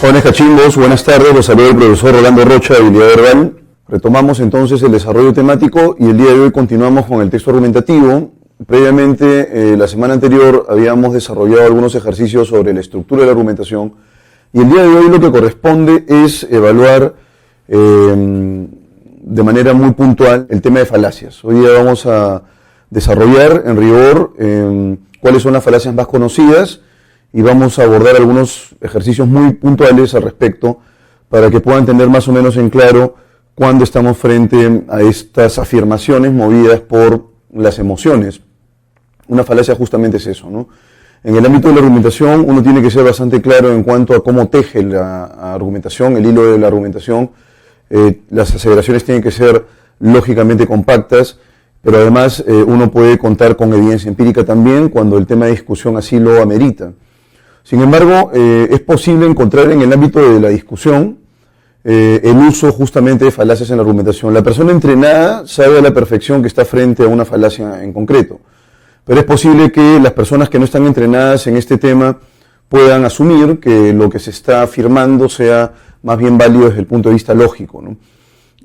Jóvenes cachimbos, buenas tardes, los saluda el profesor Rolando Rocha de Habilidad Verbal. Retomamos entonces el desarrollo temático y el día de hoy continuamos con el texto argumentativo. Previamente, la semana anterior habíamos desarrollado algunos ejercicios sobre la estructura de la argumentación y el día de hoy lo que corresponde es evaluar de manera muy puntual el tema de falacias. Hoy día vamos a desarrollar en rigor cuáles son las falacias más conocidas y vamos a abordar algunos ejercicios muy puntuales al respecto para que puedan tener más o menos en claro cuando estamos frente a estas afirmaciones movidas por las emociones. Una falacia justamente es eso, ¿no? En el ámbito de la argumentación uno tiene que ser bastante claro en cuanto a cómo teje la argumentación, el hilo de la argumentación. Las aseveraciones tienen que ser lógicamente compactas, pero además uno puede contar con evidencia empírica también cuando el tema de discusión así lo amerita. Sin embargo, es posible encontrar en el ámbito de la discusión el uso justamente de falacias en la argumentación. La persona entrenada sabe a la perfección que está frente a una falacia en concreto, pero es posible que las personas que no están entrenadas en este tema puedan asumir que lo que se está afirmando sea más bien válido desde el punto de vista lógico, ¿no?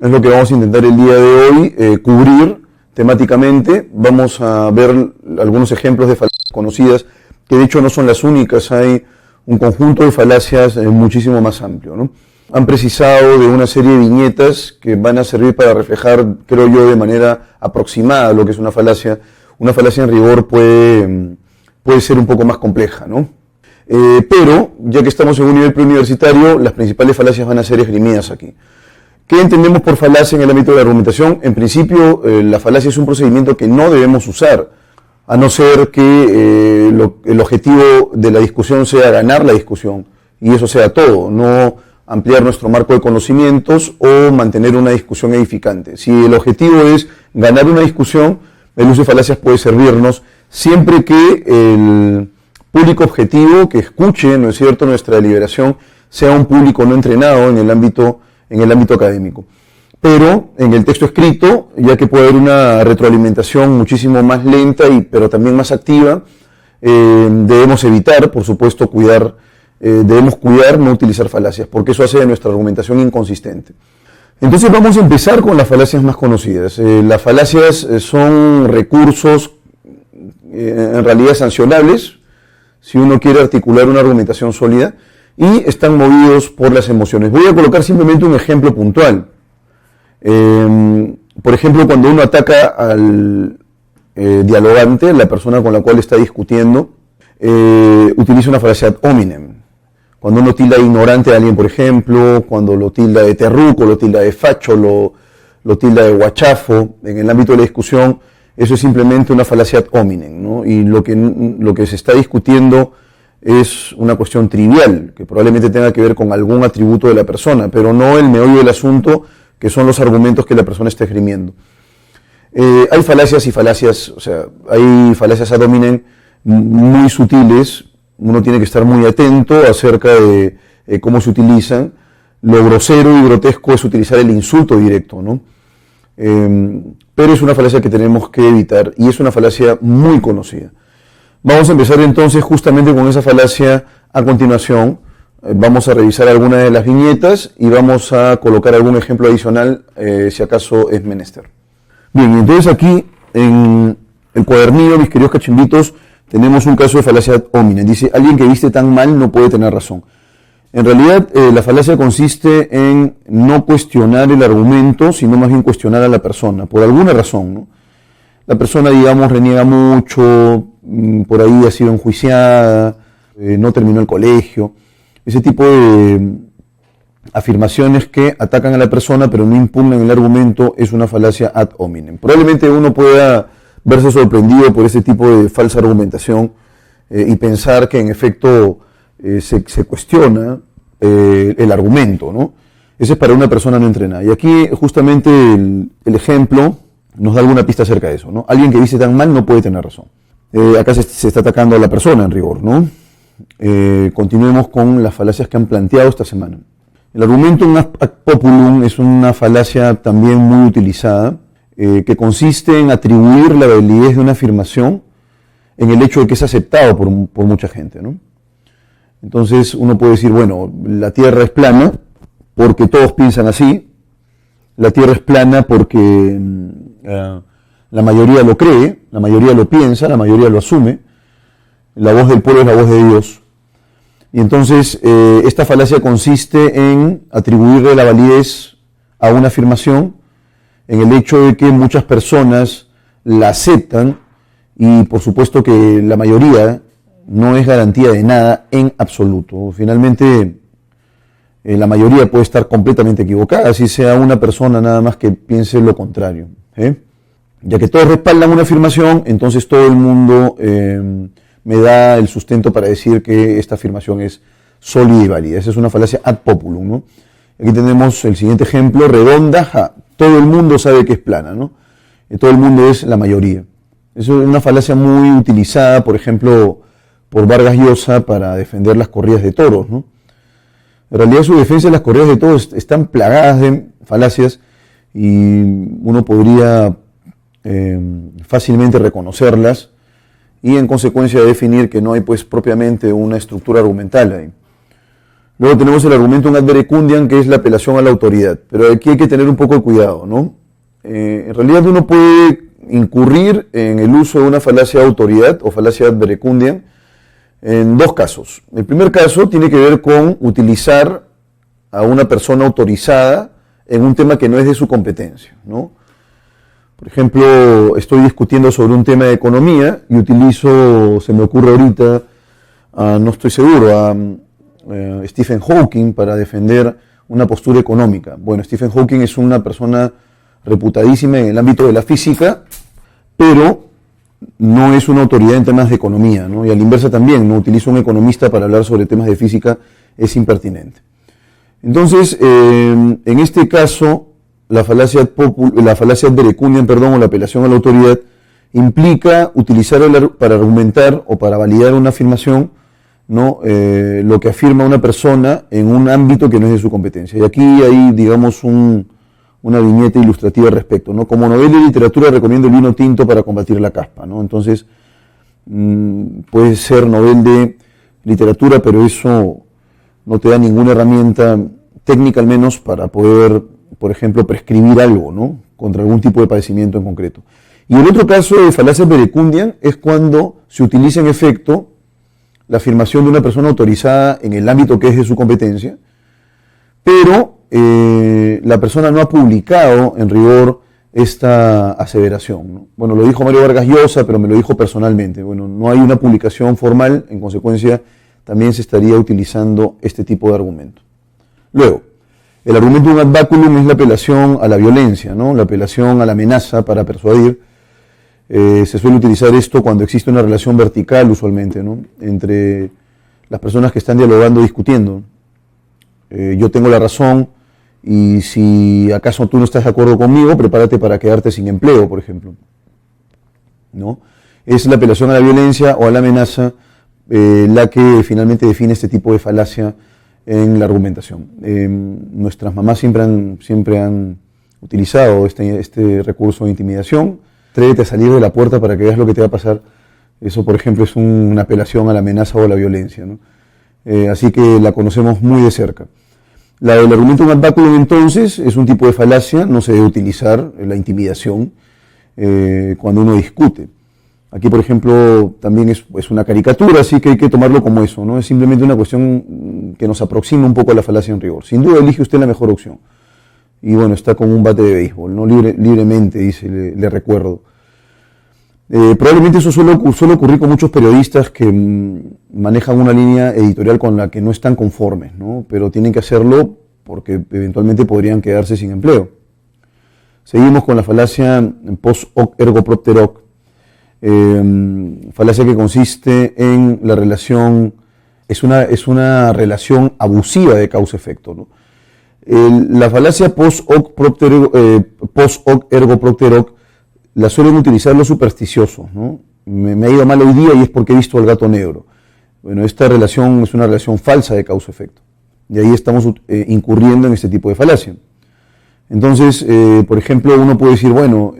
Es lo que vamos a intentar el día de hoy cubrir temáticamente. Vamos a ver algunos ejemplos de falacias conocidas que de hecho no son las únicas, hay un conjunto de falacias muchísimo más amplio, ¿no? Han precisado de una serie de viñetas que van a servir para reflejar, creo yo, de manera aproximada lo que es una falacia. Una falacia en rigor puede ser un poco más compleja, ¿no? Pero, ya que estamos en un nivel preuniversitario, las principales falacias van a ser esgrimidas aquí. ¿Qué entendemos por falacia en el ámbito de la argumentación? En principio, la falacia es un procedimiento que no debemos usar, a no ser que el objetivo de la discusión sea ganar la discusión, y eso sea todo, no ampliar nuestro marco de conocimientos o mantener una discusión edificante. Si el objetivo es ganar una discusión, el uso de falacias puede servirnos siempre que el público objetivo que escuche, ¿no es cierto?, nuestra deliberación sea un público no entrenado en el ámbito académico. Pero en el texto escrito, ya que puede haber una retroalimentación muchísimo más lenta pero también más activa, debemos evitar, por supuesto, debemos cuidar no utilizar falacias, porque eso hace de nuestra argumentación inconsistente. Entonces vamos a empezar con las falacias más conocidas. Las falacias son recursos en realidad sancionables, si uno quiere articular una argumentación sólida, y están movidos por las emociones. Voy a colocar simplemente un ejemplo puntual. Por ejemplo, cuando uno ataca al dialogante, la persona con la cual está discutiendo, utiliza una falacia ad hominem. Cuando uno tilda de ignorante a alguien, por ejemplo, cuando lo tilda de terruco, lo tilda de facho, lo tilda de guachafo, en el ámbito de la discusión, eso es simplemente una falacia ad hominem, ¿no? Y lo que se está discutiendo es una cuestión trivial, que probablemente tenga que ver con algún atributo de la persona, pero no el meollo del asunto, que son los argumentos que la persona está esgrimiendo. Hay falacias y falacias, o sea, hay falacias ad hominem muy sutiles. Uno tiene que estar muy atento acerca de cómo se utilizan. Lo grosero y grotesco es utilizar el insulto directo, ¿no? Pero es una falacia que tenemos que evitar y es una falacia muy conocida. Vamos a empezar entonces justamente con esa falacia a continuación. Vamos a revisar algunas de las viñetas y vamos a colocar algún ejemplo adicional si acaso es menester. Bien, entonces aquí en el cuadernillo, mis queridos cachimbitos, tenemos un caso de falacia ad hominem. Dice, alguien que viste tan mal no puede tener razón. En realidad, la falacia consiste en no cuestionar el argumento, sino más bien cuestionar a la persona, por alguna razón, ¿no? La persona, digamos, reniega mucho, por ahí ha sido enjuiciada, no terminó el colegio. Ese tipo de afirmaciones que atacan a la persona pero no impugnan el argumento es una falacia ad hominem. Probablemente uno pueda verse sorprendido por ese tipo de falsa argumentación y pensar que en efecto se cuestiona el argumento, ¿no? Ese es para una persona no entrenada. Y aquí justamente el ejemplo nos da alguna pista acerca de eso, ¿no? Alguien que dice tan mal no puede tener razón. Acá se está atacando a la persona en rigor, ¿no? Continuemos con las falacias que han planteado esta semana. El argumento ad populum es una falacia también muy utilizada, que consiste en atribuir la validez de una afirmación en el hecho de que es aceptado por mucha gente, ¿no? Entonces uno puede decir, bueno, la Tierra es plana porque todos piensan así, la Tierra es plana porque la mayoría lo cree, la mayoría lo piensa, la mayoría lo asume, la voz del pueblo es la voz de Dios. Y entonces esta falacia consiste en atribuirle la validez a una afirmación en el hecho de que muchas personas la aceptan y por supuesto que la mayoría no es garantía de nada en absoluto. Finalmente, la mayoría puede estar completamente equivocada, si sea una persona nada más que piense lo contrario. Ya que todos respaldan una afirmación, entonces todo el mundo me da el sustento para decir que esta afirmación es sólida y válida. Esa es una falacia ad populum, ¿no? Aquí tenemos el siguiente ejemplo, redonda, todo el mundo sabe que es plana, ¿no? Todo el mundo es la mayoría. Eso es una falacia muy utilizada, por ejemplo, por Vargas Llosa para defender las corridas de toros, ¿no? En realidad su defensa de las corridas de toros están plagadas de falacias y uno podría fácilmente reconocerlas y en consecuencia definir que no hay pues propiamente una estructura argumental ahí. Luego tenemos el argumentum ad verecundiam, que es la apelación a la autoridad, pero aquí hay que tener un poco de cuidado, ¿no? En realidad uno puede incurrir en el uso de una falacia de autoridad o falacia ad verecundiam en dos casos. El primer caso tiene que ver con utilizar a una persona autorizada en un tema que no es de su competencia, ¿no? Por ejemplo, estoy discutiendo sobre un tema de economía y utilizo, se me ocurre ahorita, no estoy seguro, a Stephen Hawking para defender una postura económica. Bueno, Stephen Hawking es una persona reputadísima en el ámbito de la física, pero no es una autoridad en temas de economía, ¿no? Y a la inversa también, no utilizo un economista para hablar sobre temas de física, es impertinente. Entonces, en este caso, la falacia ad verecundiam, o la apelación a la autoridad, implica utilizar para argumentar o para validar una afirmación, ¿no? Lo que afirma una persona en un ámbito que no es de su competencia. Y aquí hay, digamos, una viñeta ilustrativa al respecto, ¿no? Como novela de literatura recomiendo el vino tinto para combatir la caspa, ¿no? Entonces, puede ser novela de literatura, pero eso no te da ninguna herramienta técnica al menos para poder, por ejemplo, prescribir algo, ¿no? Contra algún tipo de padecimiento en concreto. Y el otro caso de falacia verecundiam es cuando se utiliza en efecto la afirmación de una persona autorizada en el ámbito que es de su competencia, pero la persona no ha publicado en rigor esta aseveración, ¿no? Bueno, lo dijo Mario Vargas Llosa, pero me lo dijo personalmente. Bueno, no hay una publicación formal, en consecuencia también se estaría utilizando este tipo de argumento. Luego, el argumentum ad baculum es la apelación a la violencia, ¿no? La apelación a la amenaza para persuadir. Se suele utilizar esto cuando existe una relación vertical usualmente, ¿no? Entre las personas que están dialogando, discutiendo. Yo tengo la razón y si acaso tú no estás de acuerdo conmigo, prepárate para quedarte sin empleo, por ejemplo, ¿no? Es la apelación a la violencia o a la amenaza la que finalmente define este tipo de falacia en la argumentación. Nuestras mamás siempre han utilizado este recurso de intimidación. Atrévete a salir de la puerta para que veas lo que te va a pasar. Eso, por ejemplo, es una apelación a la amenaza o a la violencia, ¿no? Así que la conocemos muy de cerca. La del argumentum ad baculum, entonces, es un tipo de falacia, no se debe utilizar la intimidación cuando uno discute. Aquí, por ejemplo, también es una caricatura, así que hay que tomarlo como eso, ¿no? Es simplemente una cuestión que nos aproxima un poco a la falacia en rigor. Sin duda elige usted la mejor opción. Y bueno, está con un bate de béisbol, ¿no? Libremente, dice, le recuerdo. Probablemente eso suele ocurrir con muchos periodistas que manejan una línea editorial con la que no están conformes, ¿no? Pero tienen que hacerlo porque eventualmente podrían quedarse sin empleo. Seguimos con la falacia post hoc ergo propter hoc. Falacia que consiste en la relación, es una relación abusiva de causa-efecto, ¿no? La falacia post hoc ergo propter hoc la suelen utilizar los supersticiosos, ¿no? Me ha ido mal hoy día y es porque he visto al gato negro. Bueno, esta relación es una relación falsa de causa-efecto. Y ahí estamos incurriendo en este tipo de falacia. Entonces, por ejemplo, uno puede decir, bueno,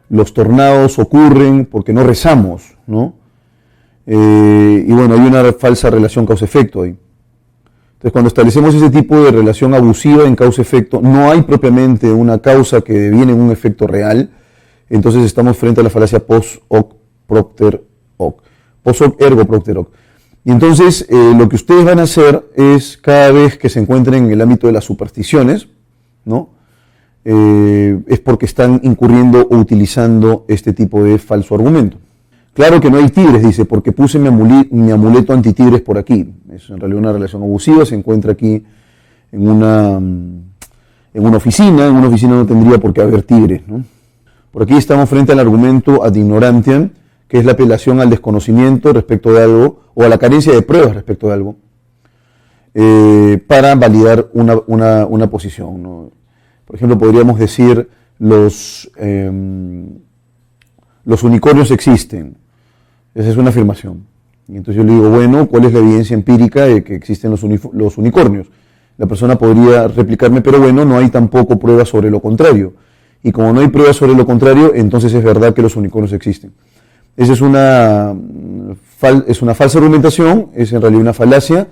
los tornados ocurren porque no rezamos, ¿no? Y bueno, hay una falsa relación causa-efecto ahí. Entonces, cuando establecemos ese tipo de relación abusiva en causa-efecto, no hay propiamente una causa que deviene en un efecto real, entonces estamos frente a la falacia post hoc propter hoc, post hoc ergo propter hoc. Y entonces, lo que ustedes van a hacer es, cada vez que se encuentren en el ámbito de las supersticiones, ¿no? Es porque están incurriendo o utilizando este tipo de falso argumento. Claro que no hay tigres, dice, porque puse mi amuleto antitigres por aquí. Es en realidad una relación abusiva, se encuentra aquí en una oficina. En una oficina no tendría por qué haber tigres, ¿no? Por aquí estamos frente al argumento ad ignorantiam, que es la apelación al desconocimiento respecto de algo, o a la carencia de pruebas respecto de algo, para validar una posición, ¿no? Por ejemplo, podríamos decir, los unicornios existen. Esa es una afirmación. Y entonces yo le digo, bueno, ¿cuál es la evidencia empírica de que existen los unicornios? La persona podría replicarme, pero bueno, no hay tampoco pruebas sobre lo contrario. Y como no hay pruebas sobre lo contrario, entonces es verdad que los unicornios existen. Esa es una falsa argumentación, es en realidad una falacia,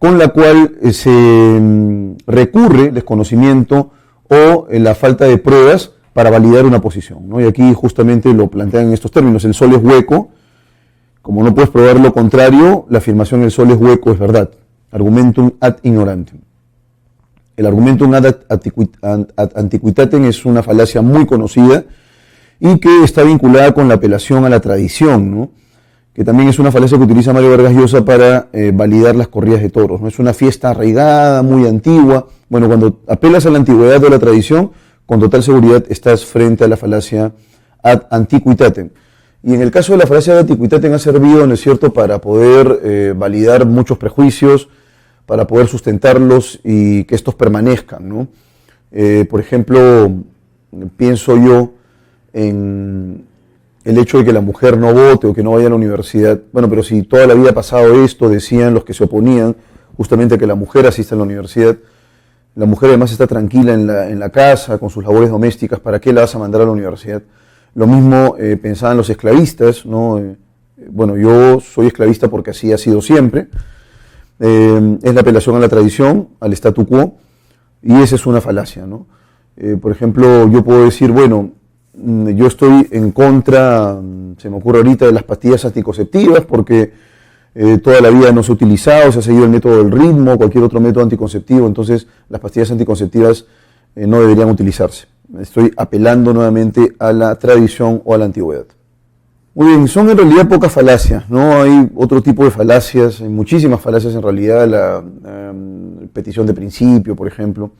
con la cual se recurre desconocimiento o la falta de pruebas para validar una posición, ¿no? Y aquí justamente lo plantean en estos términos: el sol es hueco. Como no puedes probar lo contrario, la afirmación el sol es hueco es verdad. Argumentum ad ignorantium. El argumentum ad antiquitatem es una falacia muy conocida y que está vinculada con la apelación a la tradición, ¿no? Que también es una falacia que utiliza Mario Vargas Llosa para validar las corridas de toros, ¿no? Es una fiesta arraigada, muy antigua. Bueno, cuando apelas a la antigüedad o a la tradición, con total seguridad estás frente a la falacia ad antiquitatem. Y en el caso de la falacia de antiquitatem ha servido, ¿no es cierto?, para poder validar muchos prejuicios, para poder sustentarlos y que estos permanezcan, ¿no? Por ejemplo, pienso yo en el hecho de que la mujer no vote o que no vaya a la universidad. Bueno, pero si toda la vida ha pasado esto, decían los que se oponían justamente a que la mujer asista a la universidad, la mujer además está tranquila en la casa, con sus labores domésticas, ¿para qué la vas a mandar a la universidad? Lo mismo pensaban los esclavistas, ¿no? Bueno, yo soy esclavista porque así ha sido siempre. Es la apelación a la tradición, al statu quo, y esa es una falacia, ¿no? Por ejemplo, yo puedo decir, bueno, yo estoy en contra, se me ocurre ahorita, de las pastillas anticonceptivas porque toda la vida no se ha utilizado, se ha seguido el método del ritmo, cualquier otro método anticonceptivo, entonces las pastillas anticonceptivas no deberían utilizarse. Estoy apelando nuevamente a la tradición o a la antigüedad. Muy bien, son en realidad pocas falacias, ¿no? Hay otro tipo de falacias, hay muchísimas falacias en realidad, la petición de principio, por ejemplo,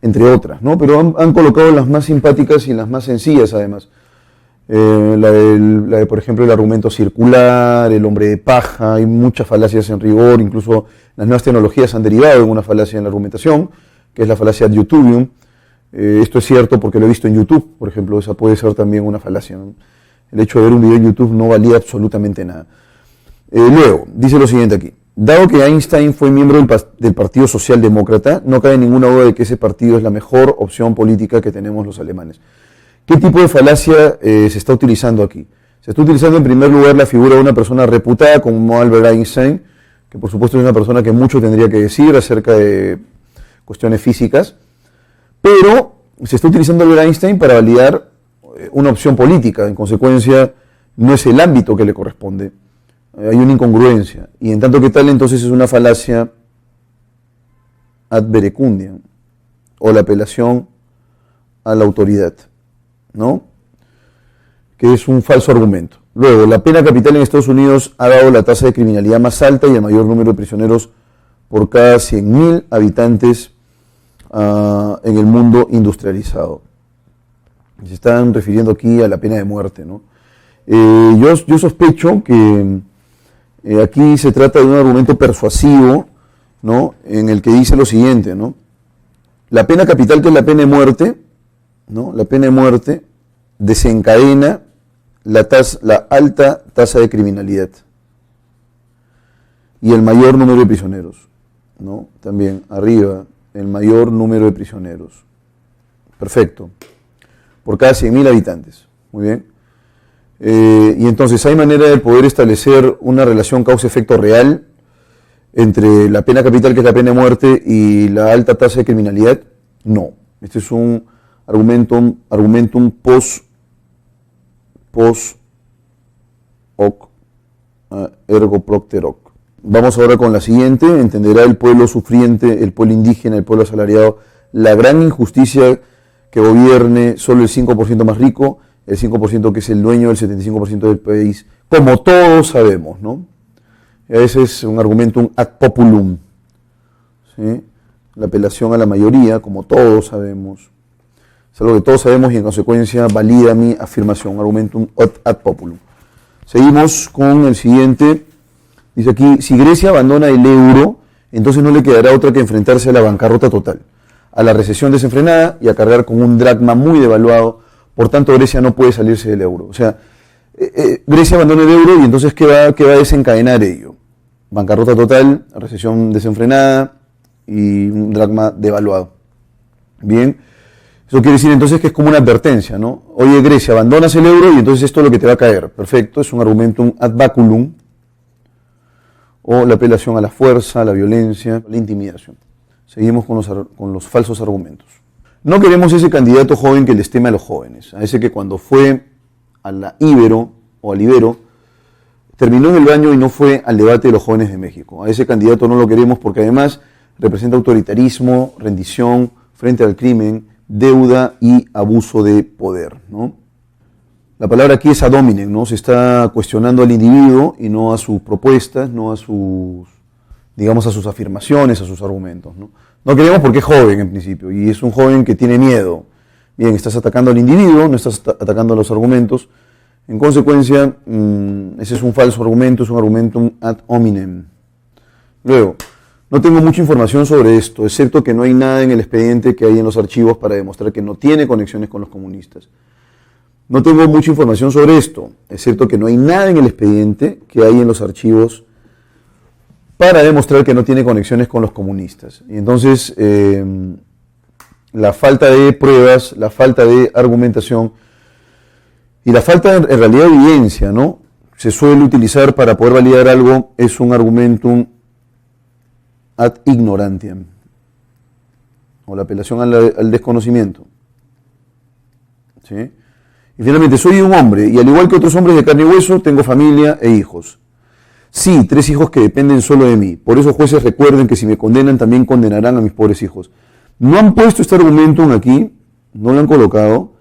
entre otras, ¿no? Pero han colocado las más simpáticas y las más sencillas, además. La de, por ejemplo, el argumento circular, el hombre de paja, hay muchas falacias en rigor, incluso las nuevas tecnologías han derivado en una falacia en la argumentación, que es la falacia ad YouTubium. Esto es cierto porque lo he visto en YouTube, por ejemplo, esa puede ser también una falacia, ¿no? El hecho de ver un video en YouTube no valía absolutamente nada. Luego, dice lo siguiente aquí: dado que Einstein fue miembro del Partido Socialdemócrata, no cabe ninguna duda de que ese partido es la mejor opción política que tenemos los alemanes. ¿Qué tipo de falacia se está utilizando aquí? Se está utilizando en primer lugar la figura de una persona reputada como Albert Einstein, que por supuesto es una persona que mucho tendría que decir acerca de cuestiones físicas, pero se está utilizando Albert Einstein para validar una opción política. En consecuencia, no es el ámbito que le corresponde. Hay una incongruencia. Y en tanto que tal, entonces es una falacia ad verecundiam, o la apelación a la autoridad, ¿no? Que es un falso argumento. Luego, la pena capital en Estados Unidos ha dado la tasa de criminalidad más alta y el mayor número de prisioneros por cada 100.000 habitantes en el mundo industrializado. Se están refiriendo aquí a la pena de muerte, ¿no? Yo sospecho que aquí se trata de un argumento persuasivo, ¿no? En el que dice lo siguiente, ¿no? La pena capital, que es la pena de muerte, ¿no? La pena de muerte desencadena la alta tasa de criminalidad y el mayor número de prisioneros, ¿no? También arriba, el mayor número de prisioneros. Perfecto. Por cada 100.000 habitantes. Muy bien. Y entonces, ¿hay manera de poder establecer una relación causa-efecto real entre la pena capital, que es la pena de muerte, y la alta tasa de criminalidad? No. Este es un argumentum post hoc ergo propter hoc. Vamos ahora con la siguiente. ¿Entenderá el pueblo sufriente, el pueblo indígena, el pueblo asalariado, la gran injusticia que gobierne solo el 5% más rico, el 5% que es el dueño del 75% del país? Como todos sabemos, ¿no? Ese es un argumentum ad populum, ¿sí? La apelación a la mayoría, como todos sabemos. Es algo que todos sabemos y en consecuencia valida mi afirmación, argumentum ad populum. Seguimos con el siguiente. Dice aquí, si Grecia abandona el euro, entonces no le quedará otra que enfrentarse a la bancarrota total, a la recesión desenfrenada y a cargar con un dracma muy devaluado. Por tanto, Grecia no puede salirse del euro. O sea, Grecia abandona el euro y entonces ¿qué va a desencadenar ello? Bancarrota total, recesión desenfrenada y un dracma devaluado. Bien, eso quiere decir entonces que es como una advertencia, ¿no? Oye, Grecia, abandonas el euro y entonces esto es lo que te va a caer. Perfecto, es un argumentum ad baculum, o la apelación a la fuerza, a la violencia, a la intimidación. Seguimos con los falsos argumentos. No queremos ese candidato joven que les teme a los jóvenes, a ese que cuando fue a la Ibero o al Ibero, terminó en el baño y no fue al debate de los jóvenes de México. A ese candidato no lo queremos porque además representa autoritarismo, rendición frente al crimen, deuda y abuso de poder, ¿no? La palabra aquí es ad hominem, ¿no? Se está cuestionando al individuo y no a sus propuestas, no a sus, digamos, a sus afirmaciones, a sus argumentos, ¿no? No queremos porque es joven en principio y es un joven que tiene miedo. Bien, estás atacando al individuo, no estás atacando a los argumentos. En consecuencia, ese es un falso argumento, es un argumentum ad hominem. Luego, no tengo mucha información sobre esto, excepto que no hay nada en el expediente que hay en los archivos para demostrar que no tiene conexiones con los comunistas. No tengo mucha información sobre esto, excepto que no hay nada en el expediente que hay en los archivos para demostrar que no tiene conexiones con los comunistas. Y entonces, la falta de pruebas, la falta de argumentación y la falta en realidad de evidencia, ¿no? Se suele utilizar para poder validar algo, es un argumentum ad ignorantiam, o la apelación al desconocimiento, ¿sí? Y finalmente, soy un hombre, y al igual que otros hombres de carne y hueso, tengo familia e hijos. Sí, 3 hijos que dependen solo de mí. Por eso, jueces, recuerden que si me condenan, también condenarán a mis pobres hijos. No han puesto este argumentum aquí, no lo han colocado,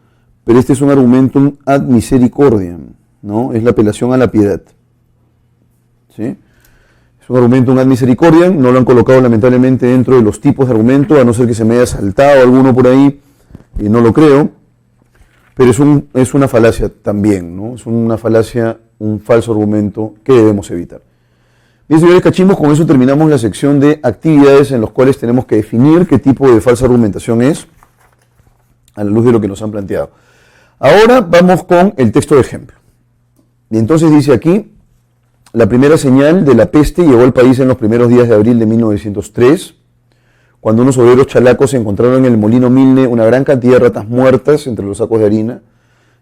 pero este es un argumentum ad misericordiam, ¿no? Es la apelación a la piedad, ¿sí? Es un argumentum ad misericordiam, no lo han colocado lamentablemente dentro de los tipos de argumento, a no ser que se me haya saltado alguno por ahí, y no lo creo, pero es una falacia también, ¿no? Es una falacia, un falso argumento que debemos evitar. Bien, señores cachimbos, con eso terminamos la sección de actividades en las cuales tenemos que definir qué tipo de falsa argumentación es, a la luz de lo que nos han planteado. Ahora vamos con el texto de ejemplo. Y entonces dice aquí, la primera señal de la peste llegó al país en los primeros días de abril de 1903, cuando unos obreros chalacos encontraron en el molino Milne una gran cantidad de ratas muertas entre los sacos de harina.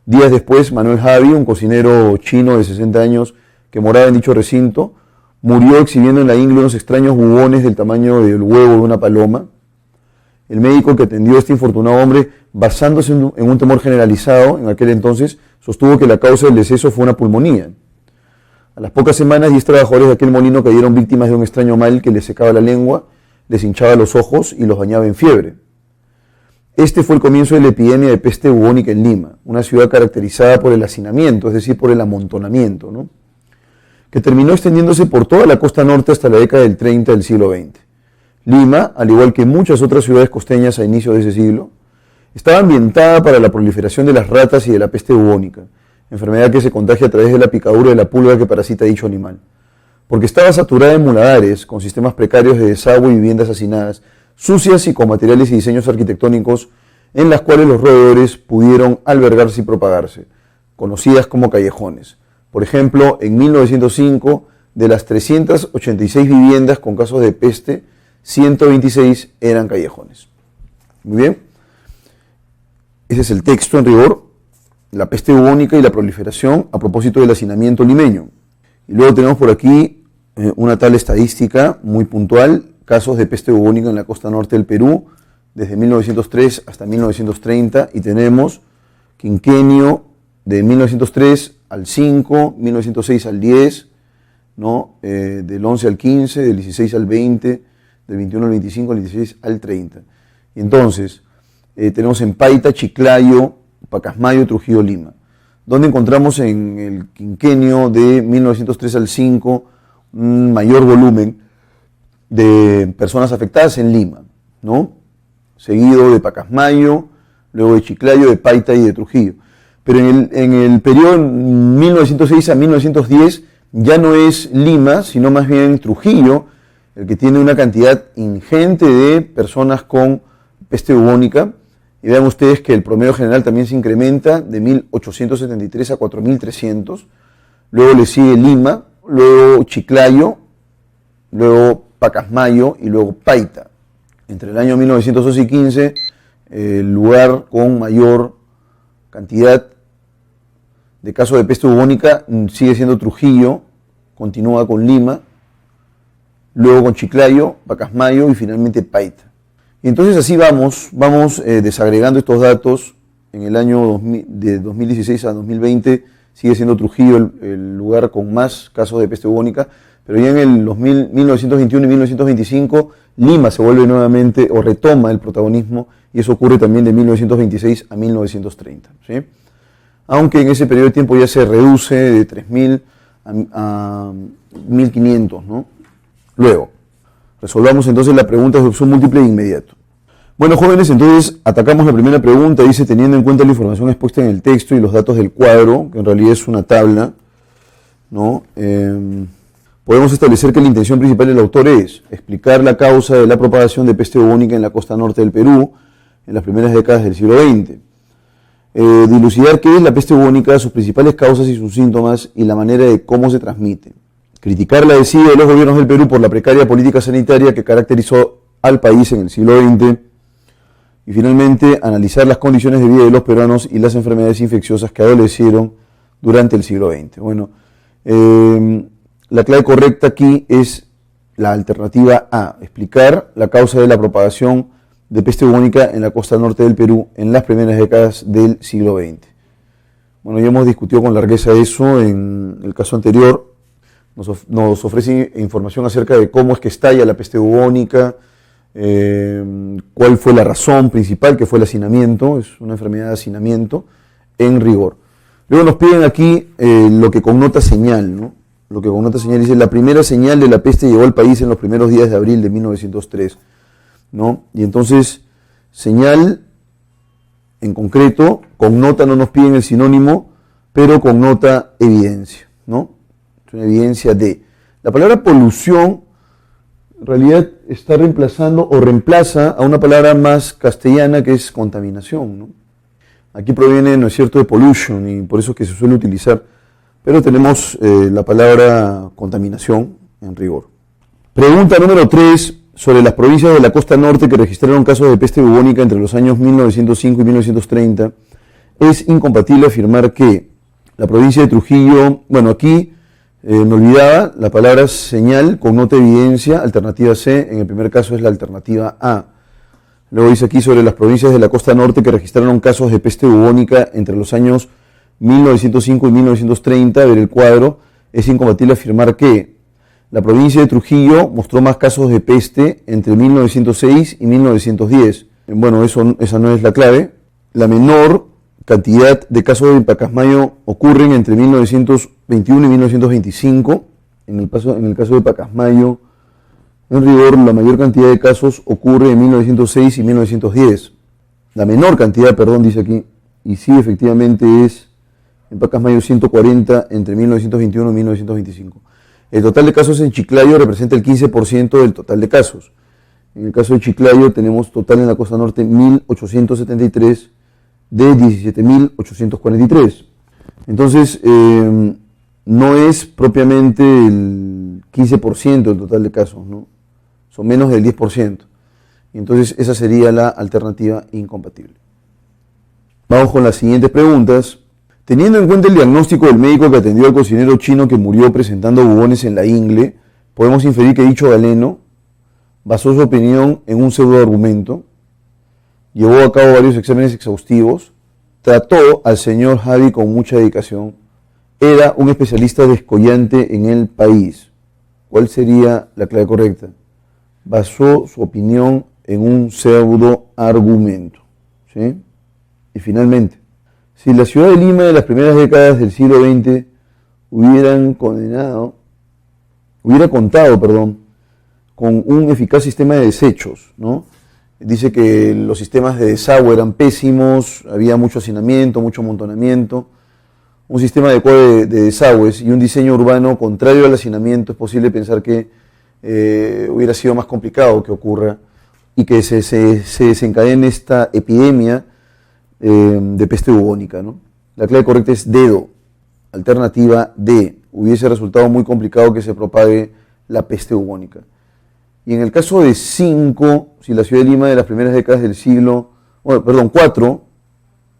Días después, Manuel Javi, un cocinero chino de 60 años que moraba en dicho recinto, murió exhibiendo en la ingle unos extraños bubones del tamaño del huevo de una paloma. El médico que atendió a este infortunado hombre, basándose en un temor generalizado en aquel entonces, sostuvo que la causa del deceso fue una pulmonía. A las pocas semanas, 10 trabajadores de aquel molino cayeron víctimas de un extraño mal que les secaba la lengua, les hinchaba los ojos y los bañaba en fiebre. Este fue el comienzo de la epidemia de peste bubónica en Lima, una ciudad caracterizada por el hacinamiento, es decir, por el amontonamiento, ¿no? Que terminó extendiéndose por toda la costa norte hasta la década del 30 del siglo XX. Lima, al igual que muchas otras ciudades costeñas a inicios de ese siglo, estaba ambientada para la proliferación de las ratas y de la peste bubónica, enfermedad que se contagia a través de la picadura de la pulga que parasita dicho animal. Porque estaba saturada de muladares, con sistemas precarios de desagüe y viviendas hacinadas, sucias y con materiales y diseños arquitectónicos en las cuales los roedores pudieron albergarse y propagarse, conocidas como callejones. Por ejemplo, en 1905, de las 386 viviendas con casos de peste, 126 eran callejones. Muy bien. Ese es el texto en rigor. la peste bubónica y la proliferación a propósito del hacinamiento limeño. Y luego tenemos por aquí una tal estadística muy puntual, casos de peste bubónica en la costa norte del Perú, desde 1903 hasta 1930, y tenemos quinquenio de 1903 al 5, 1906 al 10, ¿no? Del 11 al 15, del 16 al 20, del 21 al 25, del 16 al 30. Y entonces, tenemos en Paita, Chiclayo, Pacasmayo, Trujillo, Lima, donde encontramos en el quinquenio de 1903 al 5 un mayor volumen de personas afectadas en Lima, ¿no? Seguido de Pacasmayo, luego de Chiclayo, de Paita y de Trujillo. Pero en el periodo 1906 a 1910 ya no es Lima, sino más bien Trujillo, el que tiene una cantidad ingente de personas con peste bubónica. Y vean ustedes que el promedio general también se incrementa de 1.873 a 4.300. Luego le sigue Lima, luego Chiclayo, luego Pacasmayo y luego Paita. Entre el año 1912 y 15, el lugar con mayor cantidad de casos de peste bubónica sigue siendo Trujillo, continúa con Lima, luego con Chiclayo, Pacasmayo y finalmente Paita. Y entonces así vamos desagregando estos datos. En el año de 2016 a 2020 sigue siendo Trujillo el lugar con más casos de peste bubónica, pero ya en el 1921 y 1925 Lima se vuelve nuevamente o retoma el protagonismo, y eso ocurre también de 1926 a 1930, ¿sí? Aunque en ese periodo de tiempo ya se reduce de 3.000 a 1.500, ¿no? Luego, resolvamos entonces la pregunta de opción múltiple de inmediato. Bueno, jóvenes, entonces atacamos la primera pregunta. Dice, teniendo en cuenta la información expuesta en el texto y los datos del cuadro, que en realidad es una tabla, ¿no? Podemos establecer que la intención principal del autor es explicar la causa de la propagación de peste bubónica en la costa norte del Perú en las primeras décadas del siglo XX. Dilucidar qué es la peste bubónica, sus principales causas y sus síntomas y la manera de cómo se transmite. Criticar la desidia de los gobiernos del Perú por la precaria política sanitaria que caracterizó al país en el siglo XX. Y finalmente, analizar las condiciones de vida de los peruanos y las enfermedades infecciosas que adolecieron durante el siglo XX. Bueno, la clave correcta aquí es la alternativa A, explicar la causa de la propagación de peste bubónica en la costa norte del Perú en las primeras décadas del siglo XX. Bueno, ya hemos discutido con largueza eso en el caso anterior. Nos ofrece información acerca de cómo es que estalla la peste bubónica, cuál fue la razón principal, que fue el hacinamiento, es una enfermedad de hacinamiento en rigor. Luego nos piden aquí lo que connota señal, ¿no? Lo que connota señal dice, la primera señal de la peste llegó al país en los primeros días de abril de 1903, ¿no? Y entonces, señal, en concreto, connota, no nos piden el sinónimo, pero connota evidencia, ¿no? Es una evidencia de. La palabra polución en realidad está reemplazando o reemplaza a una palabra más castellana que es contaminación, ¿no? Aquí proviene, ¿no es cierto?, de pollution, y por eso es que se suele utilizar, pero tenemos la palabra contaminación en rigor. Pregunta número 3, sobre las provincias de la costa norte que registraron casos de peste bubónica entre los años 1905 y 1930, es incompatible afirmar que la provincia de Trujillo, bueno, aquí me olvidaba, la palabra señal connota evidencia, alternativa C, en el primer caso es la alternativa A. Luego dice aquí sobre las provincias de la costa norte que registraron casos de peste bubónica entre los años 1905 y 1930, a ver el cuadro, es incompatible afirmar que la provincia de Trujillo mostró más casos de peste entre 1906 y 1910. Bueno, esa no es la clave. La menor cantidad de casos de Pacasmayo ocurren entre 1921 y 1925. En el caso de Pacasmayo, en rigor, la mayor cantidad de casos ocurre en 1906 y 1910. La menor cantidad, perdón, dice aquí, y sí, efectivamente es en Pacasmayo 140 entre 1921 y 1925. El total de casos en Chiclayo representa el 15% del total de casos. En el caso de Chiclayo tenemos total en la costa norte 1.873 de 17.843. Entonces, no es propiamente el 15% del total de casos, ¿no? Son menos del 10%. Y entonces esa sería la alternativa incompatible. Vamos con las siguientes preguntas. Teniendo en cuenta el diagnóstico del médico que atendió al cocinero chino que murió presentando bubones en la ingle, podemos inferir que dicho galeno basó su opinión en un pseudoargumento, llevó a cabo varios exámenes exhaustivos, trató al señor Javi con mucha dedicación, era un especialista descollante en el país. ¿Cuál sería la clave correcta? Basó su opinión en un pseudoargumento. ¿Sí? Y finalmente, si la ciudad de Lima de las primeras décadas del siglo XX hubiera contado con un eficaz sistema de desechos, ¿no? Dice que los sistemas de desagüe eran pésimos, había mucho hacinamiento, mucho amontonamiento. Un sistema adecuado de desagües y un diseño urbano contrario al hacinamiento, es posible pensar que hubiera sido más complicado que ocurra y que se desencadene esta epidemia de peste bubónica, ¿no? La clave correcta es dedo, alternativa D. Hubiese resultado muy complicado que se propague la peste bubónica. Y en el caso de 5, si la ciudad de Lima de las primeras décadas del siglo, 4,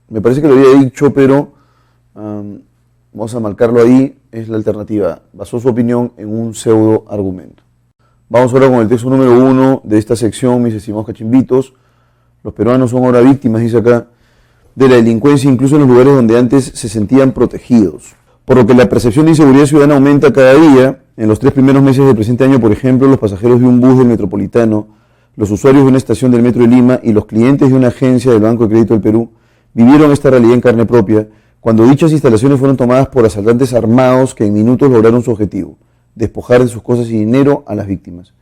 me parece que lo había dicho, pero vamos a marcarlo ahí, es la alternativa. Basó su opinión en un pseudo argumento. Vamos ahora con el texto número 1 de esta sección, mis estimados cachimbitos. Los peruanos son ahora víctimas, dice acá, de la delincuencia, incluso en los lugares donde antes se sentían protegidos. Por lo que la percepción de inseguridad ciudadana aumenta cada día. En los 3 primeros meses del presente año, por ejemplo, los pasajeros de un bus del Metropolitano, los usuarios de una estación del Metro de Lima y los clientes de una agencia del Banco de Crédito del Perú vivieron esta realidad en carne propia cuando dichas instalaciones fueron tomadas por asaltantes armados que en minutos lograron su objetivo, despojar de sus cosas y dinero a las víctimas.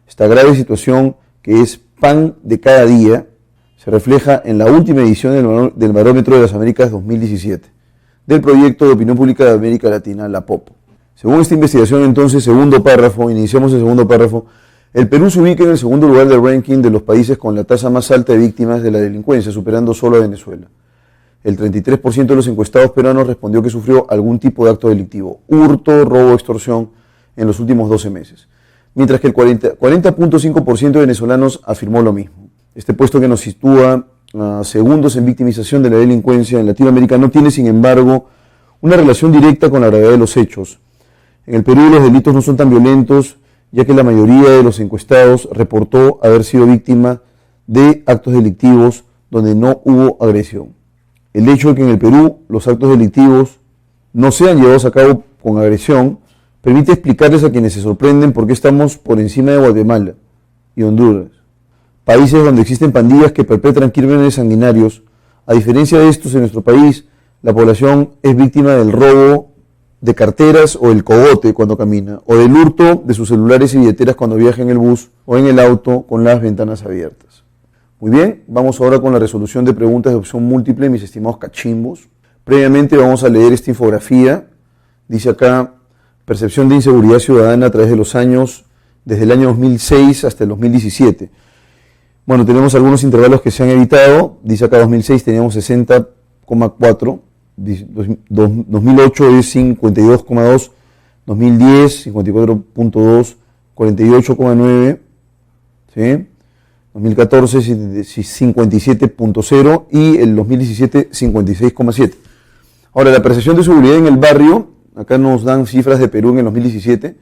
Esta grave situación, que es pan de cada día, se refleja en la última edición del Barómetro de las Américas 2017, del Proyecto de Opinión Pública de América Latina, la POP. Según esta investigación, entonces, iniciamos el segundo párrafo, el Perú se ubica en el segundo lugar del ranking de los países con la tasa más alta de víctimas de la delincuencia, superando solo a Venezuela. El 33% de los encuestados peruanos respondió que sufrió algún tipo de acto delictivo, hurto, robo, extorsión, en los últimos 12 meses, mientras que el 40.5% de venezolanos afirmó lo mismo. Este puesto que nos sitúa segundos en victimización de la delincuencia en Latinoamérica no tiene, sin embargo, una relación directa con la gravedad de los hechos. En el Perú los delitos no son tan violentos, ya que la mayoría de los encuestados reportó haber sido víctima de actos delictivos donde no hubo agresión. El hecho de que en el Perú los actos delictivos no sean llevados a cabo con agresión permite explicarles a quienes se sorprenden por qué estamos por encima de Guatemala y Honduras, países donde existen pandillas que perpetran crímenes sanguinarios. A diferencia de estos, en nuestro país, la población es víctima del robo de carteras o el cogote cuando camina, o del hurto de sus celulares y billeteras cuando viaja en el bus o en el auto con las ventanas abiertas. Muy bien, vamos ahora con la resolución de preguntas de opción múltiple, mis estimados cachimbos. Previamente vamos a leer esta infografía. Dice acá, percepción de inseguridad ciudadana a través de los años, desde el año 2006 hasta el 2017. Bueno, tenemos algunos intervalos que se han evitado. Dice acá 2006 teníamos 60,4, 2008 es 52,2, 2010 54,2, 48,9, ¿sí? 2014 57,0 y el 2017 56,7. Ahora, la percepción de seguridad en el barrio, acá nos dan cifras de Perú en el 2017,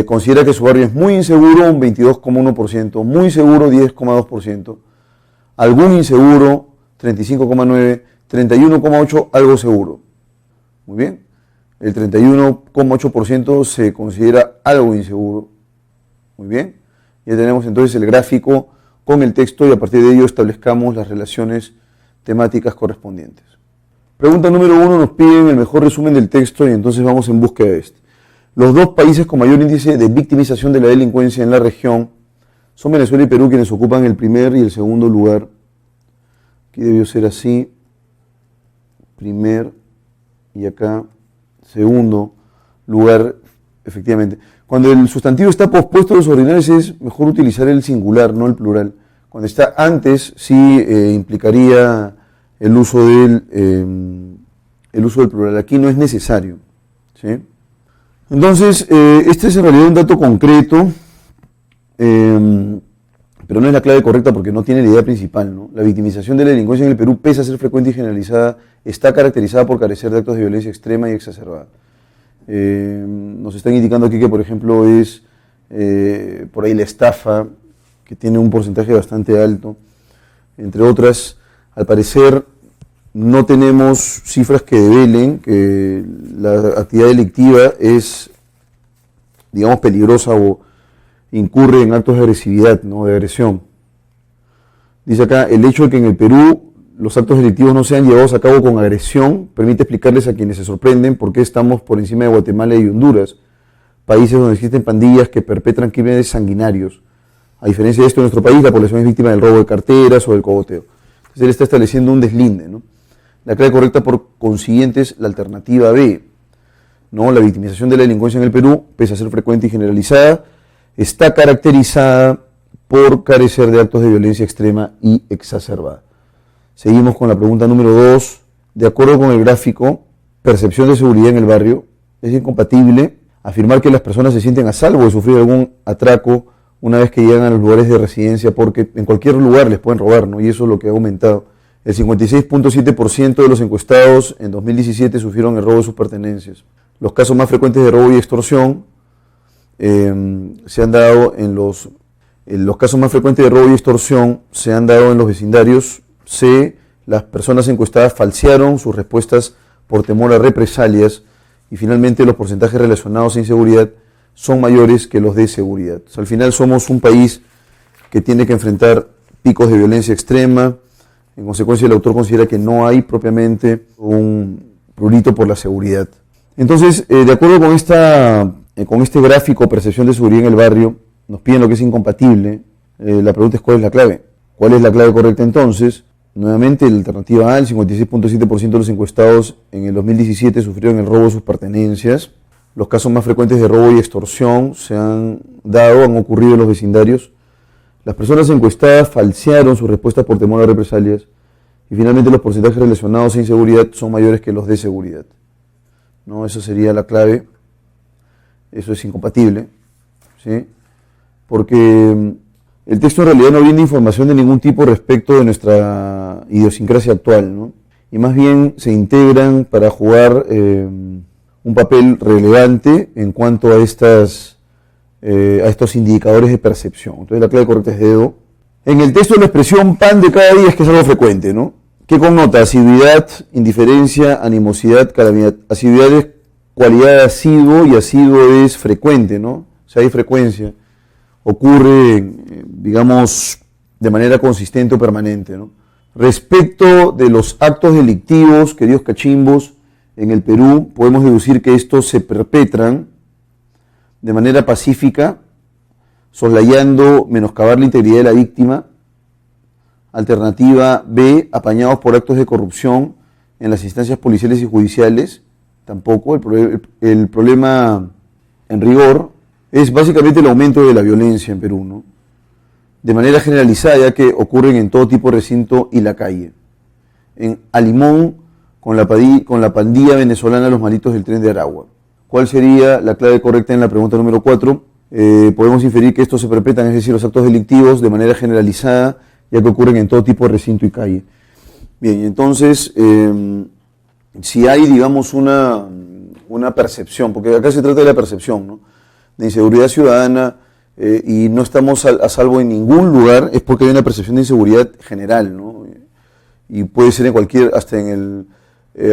considera que su barrio es muy inseguro, un 22,1%, muy seguro, 10,2%, algún inseguro, 35,9%, 31,8% algo seguro. Muy bien, el 31,8% se considera algo inseguro. Muy bien, ya tenemos entonces el gráfico con el texto y a partir de ello establezcamos las relaciones temáticas correspondientes. Pregunta número 1, nos piden el mejor resumen del texto y entonces vamos en búsqueda de este. Los dos países con mayor índice de victimización de la delincuencia en la región son Venezuela y Perú, quienes ocupan el primer y el segundo lugar. Aquí debió ser así, primer y acá segundo lugar, efectivamente. Cuando el sustantivo está pospuesto a los ordinales es mejor utilizar el singular, no el plural. Cuando está antes sí implicaría el uso del plural. Aquí no es necesario, ¿sí? Entonces, este es en realidad un dato concreto, pero pero no es la clave correcta porque no tiene la idea principal, ¿no? La victimización de la delincuencia en el Perú, pese a ser frecuente y generalizada, está caracterizada por carecer de actos de violencia extrema y exacerbada. Nos están indicando aquí que, por ejemplo, es por ahí la estafa, que tiene un porcentaje bastante alto, entre otras. Al parecer no tenemos cifras que develen que la actividad delictiva es, digamos, peligrosa o incurre en actos de agresividad, ¿no? De agresión. Dice acá, el hecho de que en el Perú los actos delictivos no sean llevados a cabo con agresión permite explicarles a quienes se sorprenden por qué estamos por encima de Guatemala y Honduras, países donde existen pandillas que perpetran crímenes sanguinarios. A diferencia de esto, en nuestro país la población es víctima del robo de carteras o del cogoteo. Entonces él está estableciendo un deslinde, ¿no? La clave correcta, por consiguiente, es la alternativa B, ¿no? La victimización de la delincuencia en el Perú, pese a ser frecuente y generalizada, está caracterizada por carecer de actos de violencia extrema y exacerbada. Seguimos con la pregunta número 2. De acuerdo con el gráfico, percepción de seguridad en el barrio, es incompatible afirmar que las personas se sienten a salvo de sufrir algún atraco una vez que llegan a los lugares de residencia, porque en cualquier lugar les pueden robar, ¿no? Y eso es lo que ha aumentado. El 56.7% de los encuestados en 2017 sufrieron el robo de sus pertenencias. Los casos más frecuentes de robo y extorsión se han dado en los casos más frecuentes de robo y extorsión se han dado en los vecindarios C. Las personas encuestadas falsearon sus respuestas por temor a represalias, y finalmente los porcentajes relacionados a inseguridad son mayores que los de seguridad. O sea, al final somos un país que tiene que enfrentar picos de violencia extrema. En consecuencia, el autor considera que no hay propiamente un prurito por la seguridad. Entonces, de acuerdo con este gráfico, percepción de seguridad en el barrio, nos piden lo que es incompatible. La pregunta es ¿cuál es la clave? ¿Cuál es la clave correcta entonces? Nuevamente, la alternativa A, el 56.7% de los encuestados en el 2017 sufrieron el robo de sus pertenencias. Los casos más frecuentes de robo y extorsión han ocurrido en los vecindarios. Las personas encuestadas falsearon sus respuestas por temor a represalias. Y finalmente los porcentajes relacionados a inseguridad son mayores que los de seguridad. ¿No? Esa sería la clave. Eso es incompatible, ¿sí? Porque el texto en realidad no brinda información de ningún tipo respecto de nuestra idiosincrasia actual, ¿no? Y más bien se integran para jugar un papel relevante en cuanto a estos indicadores de percepción. Entonces la clave correcta es dedo. En el texto la expresión pan de cada día es que es algo frecuente, ¿no? ¿Qué connota? Asiduidad, indiferencia, animosidad, calamidad. Asiduidad es cualidad de asiduo y asiduo es frecuente, ¿no? O sea, hay frecuencia. Ocurre, digamos, de manera consistente o permanente, ¿no? Respecto de los actos delictivos, queridos cachimbos, en el Perú podemos deducir que estos se perpetran de manera pacífica, soslayando menoscabar la integridad de la víctima. Alternativa B, apañados por actos de corrupción en las instancias policiales y judiciales. Tampoco. El problema, en rigor, es básicamente el aumento de la violencia en Perú, ¿no? De manera generalizada, ya que ocurren en todo tipo de recinto y la calle. En Alimón, con la pandilla venezolana Los Malitos del Tren de Aragua. ¿Cuál sería la clave correcta en la pregunta número 4? Podemos inferir que estos se perpetran, es decir, los actos delictivos, de manera generalizada, ya que ocurren en todo tipo de recinto y calle. Bien, entonces, si hay, digamos, una percepción, porque acá se trata de la percepción, ¿no?, de inseguridad ciudadana, y no estamos a salvo en ningún lugar, es porque hay una percepción de inseguridad general, ¿no? Y puede ser hasta en el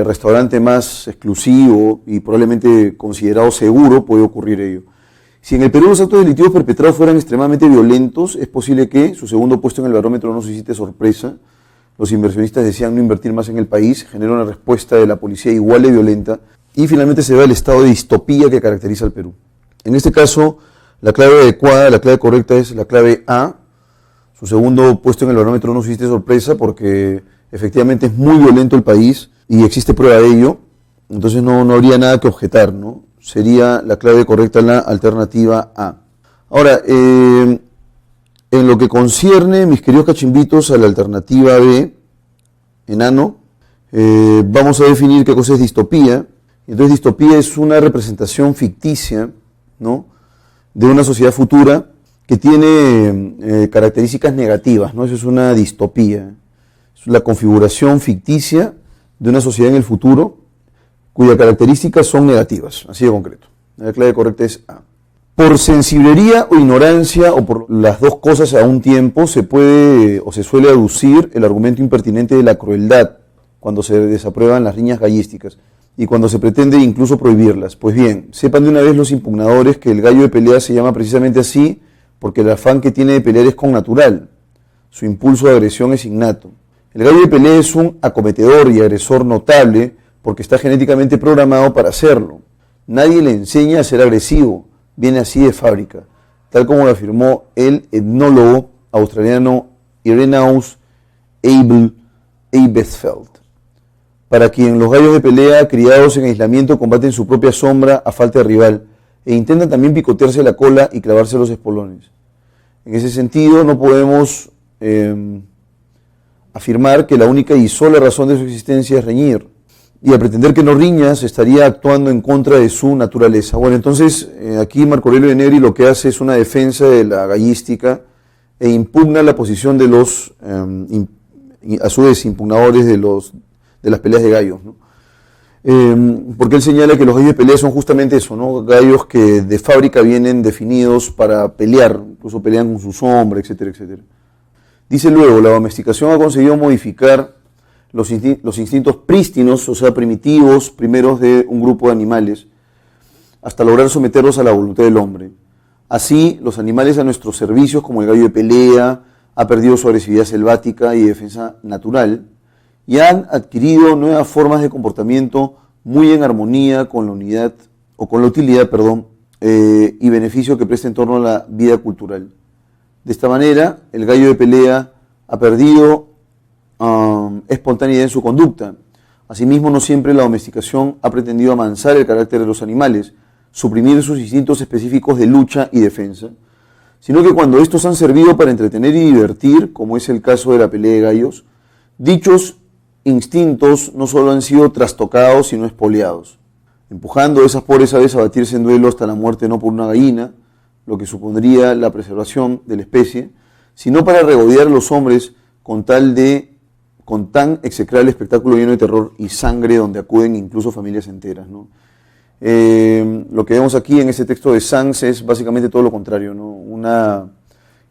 restaurante más exclusivo y probablemente considerado seguro, puede ocurrir ello. Si en el Perú los actos delictivos perpetrados fueran extremadamente violentos, es posible que su segundo puesto en el barómetro no suscite sorpresa. Los inversionistas desean no invertir más en el país, genera una respuesta de la policía igual de violenta, y finalmente se ve el estado de distopía que caracteriza al Perú. En este caso, la clave adecuada, la clave correcta es la clave A. Su segundo puesto en el barómetro no suscite sorpresa porque efectivamente es muy violento el país y existe prueba de ello, entonces no habría nada que objetar, ¿no? Sería la clave correcta la alternativa A. Ahora, en lo que concierne, mis queridos cachimbitos, a la alternativa B, enano, vamos a definir qué cosa es distopía. Entonces, distopía es una representación ficticia, ¿no?, de una sociedad futura que tiene características negativas, ¿no? Eso es una distopía. Es la configuración ficticia de una sociedad en el futuro cuyas características son negativas, así de concreto. La clave correcta es A. Por sensiblería o ignorancia, o por las dos cosas a un tiempo, se puede o se suele aducir el argumento impertinente de la crueldad cuando se desaprueban las riñas gallísticas y cuando se pretende incluso prohibirlas. Pues bien, sepan de una vez los impugnadores que el gallo de pelea se llama precisamente así porque el afán que tiene de pelear es connatural, su impulso de agresión es innato. El gallo de pelea es un acometedor y agresor notable porque está genéticamente programado para hacerlo. Nadie le enseña a ser agresivo, viene así de fábrica, tal como lo afirmó el etnólogo australiano Irenaeus Abel-Abelsfeld, para quien los gallos de pelea criados en aislamiento combaten su propia sombra a falta de rival e intentan también picotearse la cola y clavarse los espolones. En ese sentido no podemos afirmar que la única y sola razón de su existencia es reñir, y al pretender que no riña se estaría actuando en contra de su naturaleza. Bueno, entonces aquí Marco Aurelio de Negri lo que hace es una defensa de la gallística e impugna la posición de los, a su vez, impugnadores de las peleas de gallos, ¿no? Porque él señala que los gallos de pelea son justamente eso, ¿no? Gallos que de fábrica vienen definidos para pelear, incluso pelean con su sombra, etcétera, etcétera. Dice luego, la domesticación ha conseguido modificar los instintos prístinos, o sea, primitivos, primeros de un grupo de animales, hasta lograr someterlos a la voluntad del hombre. Así, los animales a nuestros servicios, como el gallo de pelea, ha perdido su agresividad selvática y defensa natural, y han adquirido nuevas formas de comportamiento muy en armonía con la unidad, o con la utilidad, y beneficio que presta en torno a la vida cultural. De esta manera, el gallo de pelea ha perdido espontaneidad en su conducta. Asimismo, no siempre la domesticación ha pretendido amansar el carácter de los animales, suprimir sus instintos específicos de lucha y defensa, sino que cuando estos han servido para entretener y divertir, como es el caso de la pelea de gallos, dichos instintos no solo han sido trastocados, sino expoliados, empujando a esas pobres aves a batirse en duelo hasta la muerte no por una gallina, lo que supondría la preservación de la especie, sino para regodear a los hombres con tan execrable espectáculo lleno de terror y sangre donde acuden incluso familias enteras, ¿no? Lo que vemos aquí en este texto de Sanz es básicamente todo lo contrario, ¿no? Una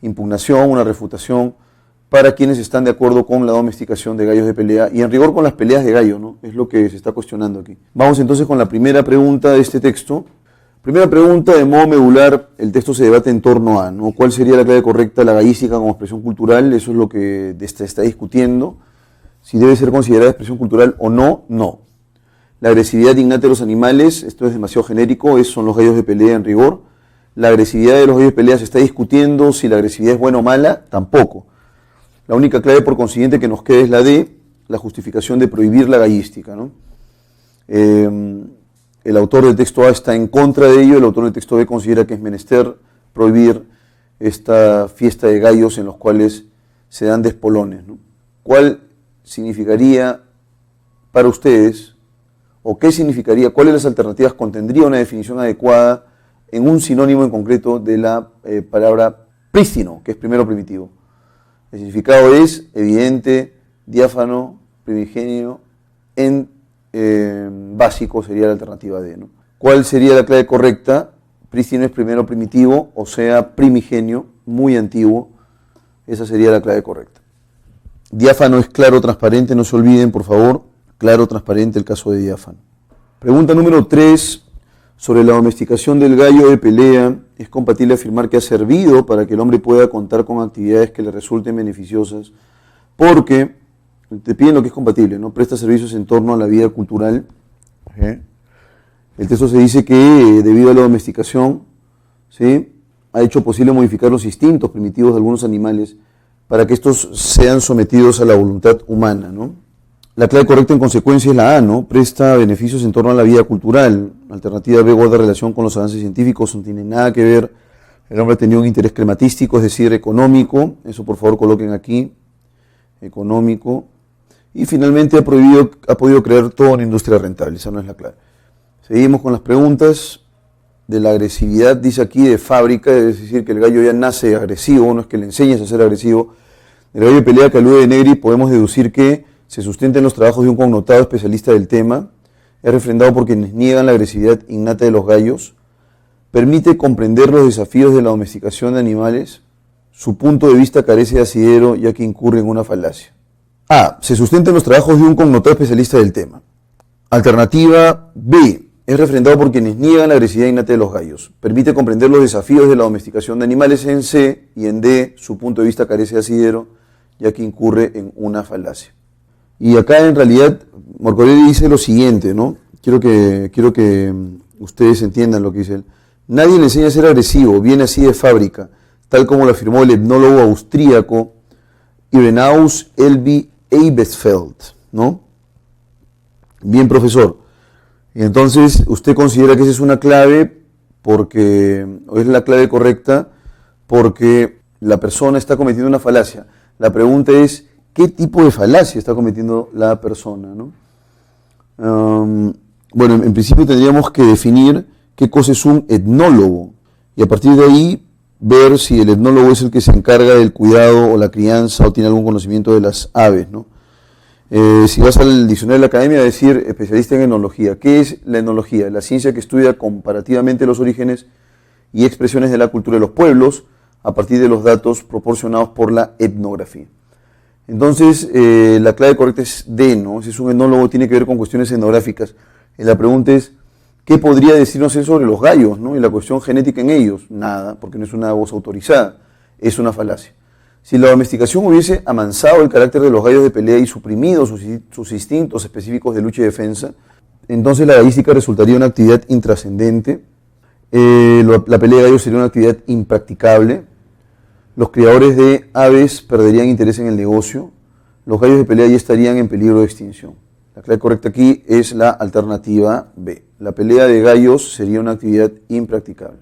impugnación, una refutación para quienes están de acuerdo con la domesticación de gallos de pelea y en rigor con las peleas de gallo, ¿no? Es lo que se está cuestionando aquí. Vamos entonces con la primera pregunta de este texto. Primera pregunta, de modo medular, el texto se debate en torno a, ¿no? ¿Cuál sería la clave correcta, la gallística como expresión cultural? Eso es lo que se está discutiendo. Si debe ser considerada expresión cultural o no, no. La agresividad innata de los animales, esto es demasiado genérico, son los gallos de pelea en rigor. La agresividad de los gallos de pelea se está discutiendo, si la agresividad es buena o mala, tampoco. La única clave por consiguiente que nos queda es la de la justificación de prohibir la gallística, ¿no? El autor del texto A está en contra de ello, el autor del texto B considera que es menester prohibir esta fiesta de gallos en los cuales se dan despolones, ¿no? ¿Cuál significaría para ustedes, o qué significaría, cuáles de las alternativas contendría una definición adecuada en un sinónimo en concreto de la palabra prístino, que es primero primitivo? El significado es evidente, diáfano, primigenio, básico sería la alternativa D, ¿no? ¿Cuál sería la clave correcta? Prístino es primero primitivo, o sea, primigenio, muy antiguo. Esa sería la clave correcta. Diáfano es claro, transparente, no se olviden, por favor. Claro, transparente, el caso de diáfano. Pregunta número 3. Sobre la domesticación del gallo de pelea, ¿es compatible afirmar que ha servido para que el hombre pueda contar con actividades que le resulten beneficiosas? Porque te piden lo que es compatible, ¿no? Presta servicios en torno a la vida cultural. El texto se dice que debido a la domesticación, ¿sí?, ha hecho posible modificar los instintos primitivos de algunos animales para que estos sean sometidos a la voluntad humana, ¿no? La clave correcta en consecuencia es la A, ¿no? Presta beneficios en torno a la vida cultural. Alternativa B guarda relación con los avances científicos, no tiene nada que ver. El hombre ha tenido un interés crematístico, es decir, económico. Eso por favor coloquen aquí. Económico. Y finalmente ha podido crear toda una industria rentable. Esa no es la clave. Seguimos con las preguntas. de la agresividad, dice aquí, de fábrica, es decir, que el gallo ya nace agresivo, no es que le enseñes a ser agresivo. Del gallo de pelea que alude Negri podemos deducir que se sustenta en los trabajos de un connotado especialista del tema, es refrendado por quienes niegan la agresividad innata de los gallos, permite comprender los desafíos de la domesticación de animales, su punto de vista carece de asidero ya que incurre en una falacia. A. Se sustenta en los trabajos de un connotado especialista del tema. Alternativa B. Es refrendado por quienes niegan la agresividad innata de los gallos. Permite comprender los desafíos de la domesticación de animales en C, y en D, su punto de vista carece de asidero, ya que incurre en una falacia. Y acá en realidad Marco Aurelio dice lo siguiente, ¿no? Quiero que ustedes entiendan lo que dice él. Nadie le enseña a ser agresivo, viene así de fábrica, tal como lo afirmó el etnólogo austríaco Irenaeus Elby Eibesfeld, ¿no? Bien, profesor. Y entonces, ¿usted considera que esa es una clave porque, o es la clave correcta, porque la persona está cometiendo una falacia? La pregunta es, ¿qué tipo de falacia está cometiendo la persona, ¿no? Bueno, en principio tendríamos que definir qué cosa es un etnólogo y a partir de ahí ver si el etnólogo es el que se encarga del cuidado o la crianza o tiene algún conocimiento de las aves, ¿no? Si vas al diccionario de la academia, va a decir especialista en etnología. ¿Qué es la etnología? La ciencia que estudia comparativamente los orígenes y expresiones de la cultura de los pueblos a partir de los datos proporcionados por la etnografía. Entonces, la clave correcta es D, ¿no? Si es un etnólogo, tiene que ver con cuestiones etnográficas. Y la pregunta es, ¿qué podría decirnos él sobre los gallos, ¿no? Y la cuestión genética en ellos? Nada, porque no es una voz autorizada, es una falacia. Si la domesticación hubiese amansado el carácter de los gallos de pelea y suprimido sus instintos específicos de lucha y defensa, entonces la gallística resultaría una actividad intrascendente, la pelea de gallos sería una actividad impracticable, los criadores de aves perderían interés en el negocio, los gallos de pelea ya estarían en peligro de extinción. La clave correcta aquí es la alternativa B. La pelea de gallos sería una actividad impracticable.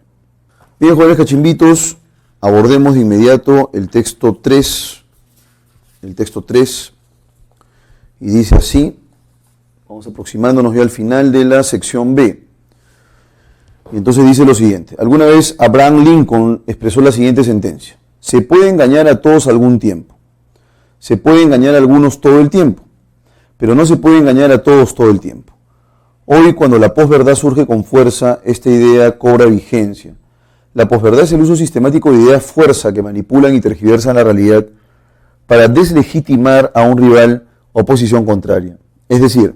Bien, jóvenes cachimbitos, abordemos de inmediato el texto 3. El texto 3, y dice así, vamos aproximándonos ya al final de la sección B. Y entonces dice lo siguiente: alguna vez Abraham Lincoln expresó la siguiente sentencia: se puede engañar a todos algún tiempo, se puede engañar a algunos todo el tiempo, pero no se puede engañar a todos todo el tiempo. Hoy, cuando la posverdad surge con fuerza, esta idea cobra vigencia. La posverdad es el uso sistemático de ideas fuerza que manipulan y tergiversan la realidad para deslegitimar a un rival o posición contraria. Es decir,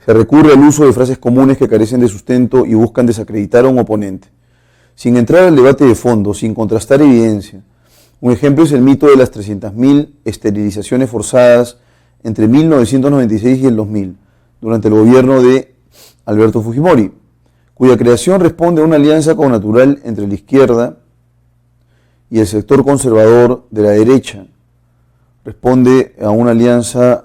se recurre al uso de frases comunes que carecen de sustento y buscan desacreditar a un oponente, sin entrar al debate de fondo, sin contrastar evidencia. Un ejemplo es el mito de las 300.000 esterilizaciones forzadas entre 1996 y el 2000, durante el gobierno de Alberto Fujimori, cuya creación responde a una alianza connatural entre la izquierda y el sector conservador de la derecha. Responde a una alianza,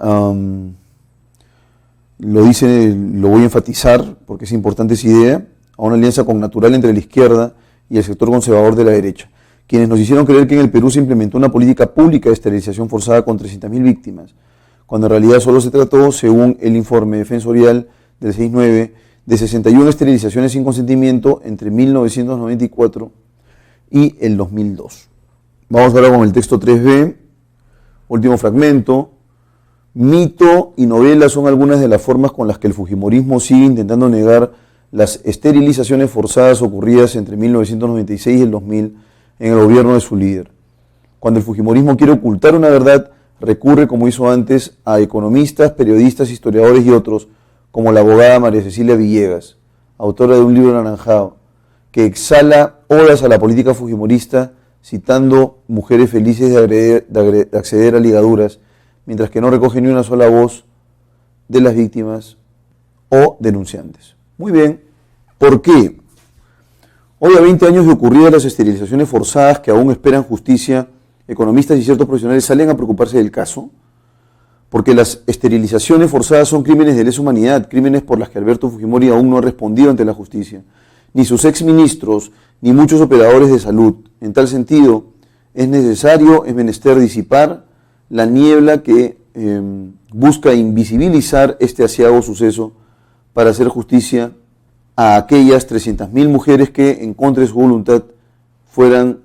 lo voy a enfatizar porque es importante esa idea, a una alianza connatural entre la izquierda y el sector conservador de la derecha, quienes nos hicieron creer que en el Perú se implementó una política pública de esterilización forzada con 300.000 víctimas, cuando en realidad solo se trató, según el informe defensorial del 6-9, de 61 esterilizaciones sin consentimiento entre 1994 y el 2002. Vamos ahora con el texto 3b, último fragmento. Mito y novela son algunas de las formas con las que el fujimorismo sigue intentando negar las esterilizaciones forzadas ocurridas entre 1996 y el 2000 en el gobierno de su líder. Cuando el fujimorismo quiere ocultar una verdad, recurre, como hizo antes, a economistas, periodistas, historiadores y otros, como la abogada María Cecilia Villegas, autora de un libro anaranjado, que exhala odas a la política fujimorista, citando mujeres felices de acceder a ligaduras, mientras que no recoge ni una sola voz de las víctimas o denunciantes. Muy bien, ¿por qué? Hoy, a 20 años de ocurridas las esterilizaciones forzadas que aún esperan justicia, economistas y ciertos profesionales salen a preocuparse del caso, porque las esterilizaciones forzadas son crímenes de lesa humanidad, crímenes por las que Alberto Fujimori aún no ha respondido ante la justicia, ni sus exministros, ni muchos operadores de salud. En tal sentido, es menester disipar la niebla que busca invisibilizar este aciago suceso para hacer justicia a aquellas 300.000 mujeres que en contra de su voluntad fueron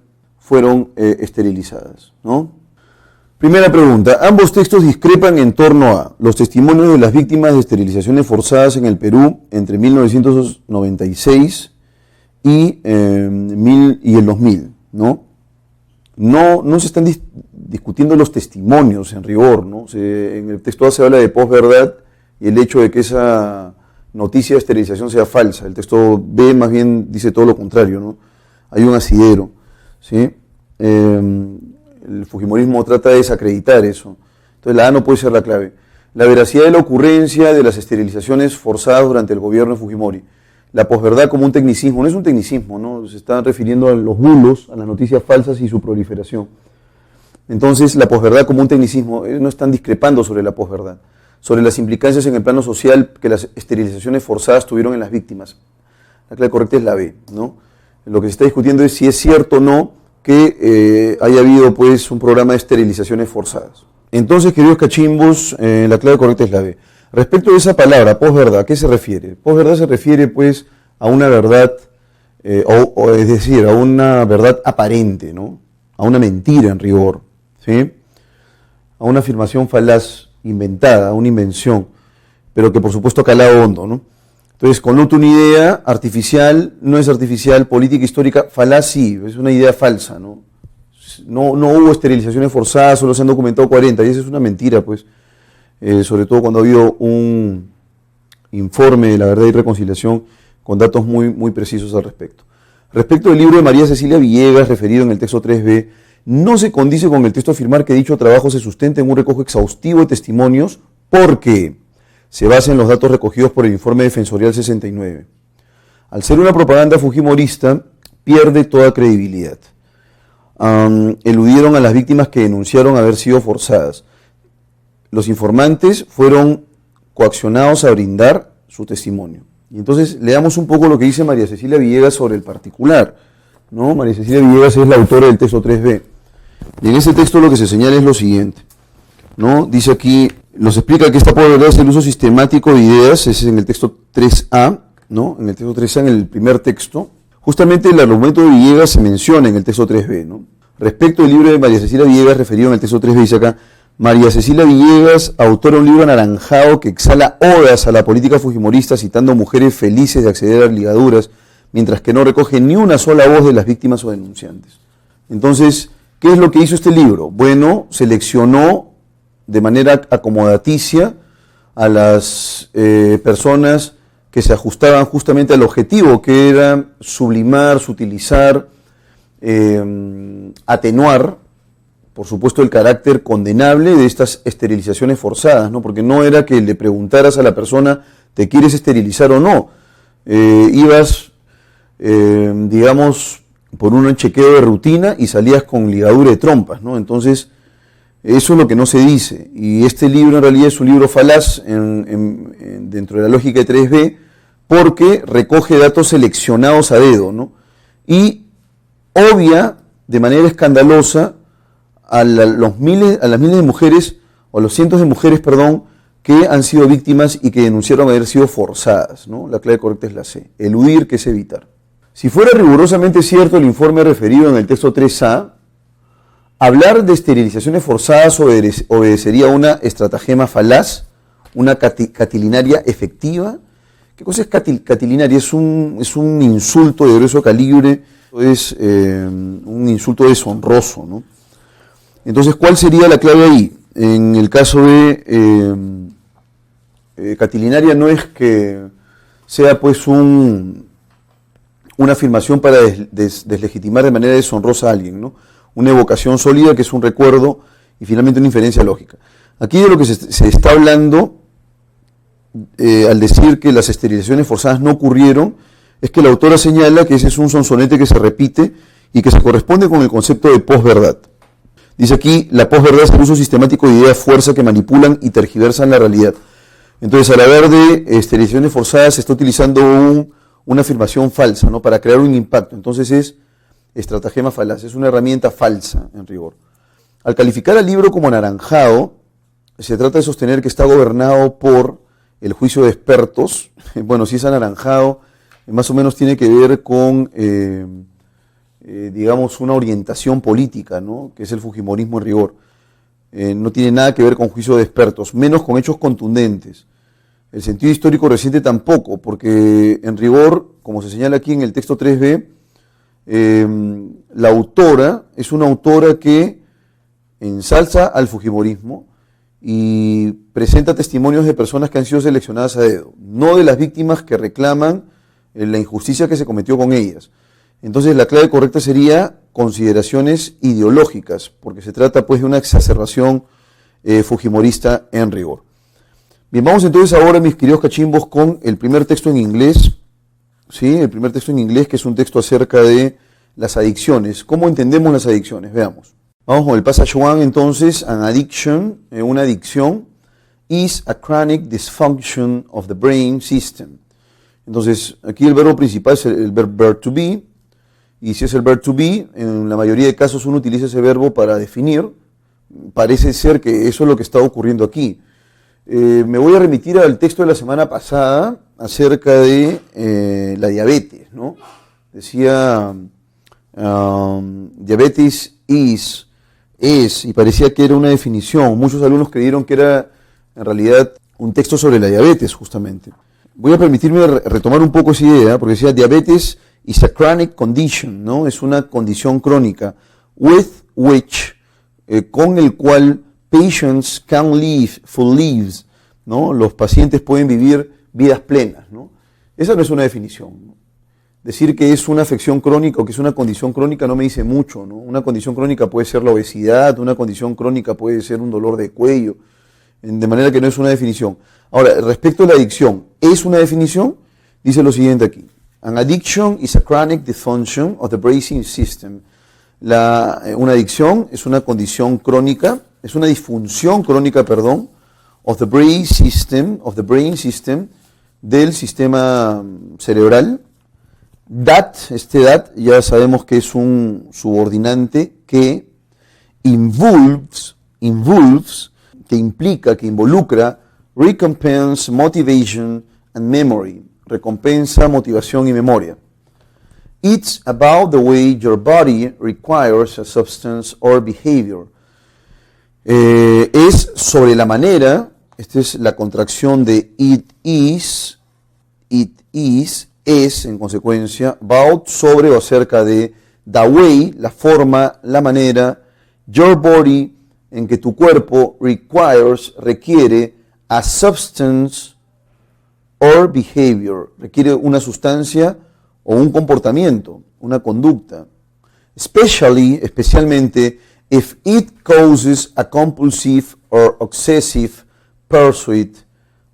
esterilizadas, ¿no? Primera pregunta, ambos textos discrepan en torno a los testimonios de las víctimas de esterilizaciones forzadas en el Perú entre 1996 y el 2000, ¿no? No se están discutiendo los testimonios en rigor, ¿no? En el texto A se habla de posverdad y el hecho de que esa noticia de esterilización sea falsa. El texto B más bien dice todo lo contrario, ¿no? Hay un asidero, ¿sí? El fujimorismo trata de desacreditar eso. Entonces la A no puede ser la clave. La veracidad de la ocurrencia de las esterilizaciones forzadas durante el gobierno de Fujimori. La posverdad como un tecnicismo. No es un tecnicismo, ¿no? Se están refiriendo a los bulos, a las noticias falsas y su proliferación. Entonces la posverdad como un tecnicismo, no están discrepando sobre la posverdad, sobre las implicancias en el plano social que las esterilizaciones forzadas tuvieron en las víctimas. La clave correcta es la B, ¿no? Lo que se está discutiendo es si es cierto o no que haya habido pues un programa de esterilizaciones forzadas. Entonces, queridos cachimbos, la clave correcta es la B. Respecto de esa palabra, posverdad, ¿a qué se refiere? Posverdad se refiere pues a una verdad, es decir, a una verdad aparente, ¿no? A una mentira en rigor, ¿sí? A una afirmación falaz, inventada, a una invención, pero que por supuesto ha calado hondo, ¿no? Entonces, connota una idea artificial, no es artificial, política, histórica, falaz sí, es una idea falsa, ¿no? No hubo esterilizaciones forzadas, solo se han documentado 40, y esa es una mentira, pues, sobre todo cuando ha habido un informe de la Verdad y Reconciliación con datos muy, muy precisos al respecto. Respecto del libro de María Cecilia Villegas, referido en el texto 3b, no se condice con el texto afirmar que dicho trabajo se sustenta en un recojo exhaustivo de testimonios porque se basa en los datos recogidos por el informe defensorial 69. Al ser una propaganda fujimorista, pierde toda credibilidad. Eludieron a las víctimas que denunciaron haber sido forzadas. Los informantes fueron coaccionados a brindar su testimonio. Y entonces leamos un poco lo que dice María Cecilia Villegas sobre el particular, ¿no? María Cecilia Villegas es la autora del texto 3b. Y en ese texto lo que se señala es lo siguiente, ¿no? Dice aquí, nos explica que esta posverdad es el uso sistemático de ideas, ese es en el texto 3a, ¿no? En el texto 3a, en el primer texto. Justamente el argumento de Villegas se menciona en el texto 3b, ¿no? Respecto al libro de María Cecilia Villegas, referido en el texto 3b, dice acá, María Cecilia Villegas, autora de un libro anaranjado que exhala odas a la política fujimorista, citando mujeres felices de acceder a ligaduras, mientras que no recoge ni una sola voz de las víctimas o denunciantes. Entonces, ¿qué es lo que hizo este libro? Bueno, seleccionó de manera acomodaticia a las personas que se ajustaban justamente al objetivo, que era sublimar, sutilizar, atenuar, por supuesto, el carácter condenable de estas esterilizaciones forzadas, ¿no? Porque no era que le preguntaras a la persona, ¿te quieres esterilizar o no? Ibas, digamos, por un chequeo de rutina y salías con ligadura de trompas, ¿no? Entonces, eso es lo que no se dice. Y este libro en realidad es un libro falaz dentro de la lógica de 3b, porque recoge datos seleccionados a dedo, ¿no? Y obvia de manera escandalosa a las miles de mujeres, o a los cientos de mujeres, perdón, que han sido víctimas y que denunciaron haber sido forzadas, ¿no? La clave correcta es la C, eludir, que es evitar. Si fuera rigurosamente cierto el informe referido en el texto 3a, hablar de esterilizaciones forzadas obedecería a una estratagema falaz, una catilinaria efectiva. ¿Qué cosa es catilinaria? Es un insulto de grueso calibre, es un insulto deshonroso, ¿no? Entonces, ¿cuál sería la clave ahí? En el caso de catilinaria no es que sea pues una afirmación para deslegitimar de manera deshonrosa a alguien, ¿no? Una evocación sólida que es un recuerdo y finalmente una inferencia lógica. Aquí de lo que se está hablando al decir que las esterilizaciones forzadas no ocurrieron es que la autora señala que ese es un sonsonete que se repite y que se corresponde con el concepto de posverdad. Dice aquí, la posverdad es el uso sistemático de ideas fuerza que manipulan y tergiversan la realidad. Entonces, al hablar de esterilizaciones forzadas, se está utilizando una afirmación falsa, ¿no? Para crear un impacto. Entonces es estratagema falaz, es una herramienta falsa, en rigor. Al calificar al libro como anaranjado, se trata de sostener que está gobernado por el juicio de expertos. Bueno, si es anaranjado, más o menos tiene que ver con, digamos, una orientación política, ¿no? Que es el fujimorismo en rigor. No tiene nada que ver con juicio de expertos, menos con hechos contundentes. El sentido histórico reciente tampoco, porque en rigor, como se señala aquí en el texto 3b, la autora es una autora que ensalza al fujimorismo y presenta testimonios de personas que han sido seleccionadas a dedo, no de las víctimas que reclaman la injusticia que se cometió con ellas. Entonces la clave correcta sería consideraciones ideológicas, porque se trata pues de una exacerbación fujimorista en rigor. Bien, vamos entonces ahora, mis queridos cachimbos, con el primer texto en inglés, ¿sí? El primer texto en inglés, que es un texto acerca de las adicciones. ¿Cómo entendemos las adicciones? Veamos. Vamos con el passage 1, entonces. An addiction, una adicción, is a chronic dysfunction of the brain system. Entonces, aquí el verbo principal es el verbo to be, y si es el verbo to be, en la mayoría de casos uno utiliza ese verbo para definir. Parece ser que eso es lo que está ocurriendo aquí. Me voy a remitir al texto de la semana pasada acerca de la diabetes, ¿no? Decía, diabetes es, y parecía que era una definición. Muchos alumnos creyeron que era en realidad un texto sobre la diabetes, justamente. Voy a permitirme retomar un poco esa idea, porque decía, diabetes is a chronic condition, ¿no? Es una condición crónica, with which, con el cual patients can live full lives, ¿no? Los pacientes pueden vivir vidas plenas, ¿no? Esa no es una definición, ¿no? Decir que es una afección crónica o que es una condición crónica no me dice mucho, ¿no? Una condición crónica puede ser la obesidad, una condición crónica puede ser un dolor de cuello, de manera que no es una definición. Ahora, respecto a la adicción, ¿es una definición? Dice lo siguiente aquí. An addiction is a chronic dysfunction of the brain system. Una adicción es una condición crónica, es una disfunción crónica, perdón, of the brain system, del sistema cerebral. That ya sabemos que es un subordinante que involves, que implica, que involucra recompense, motivation and memory, recompensa, motivación y memoria. It's about the way your body requires a substance or behavior. Es sobre la manera, esta es la contracción de it is, es en consecuencia, about, sobre o acerca de, the way, la forma, la manera, your body, en que tu cuerpo requiere a substance or behavior, requiere una sustancia o un comportamiento, una conducta, especialmente, if it causes a compulsive or excessive pursuit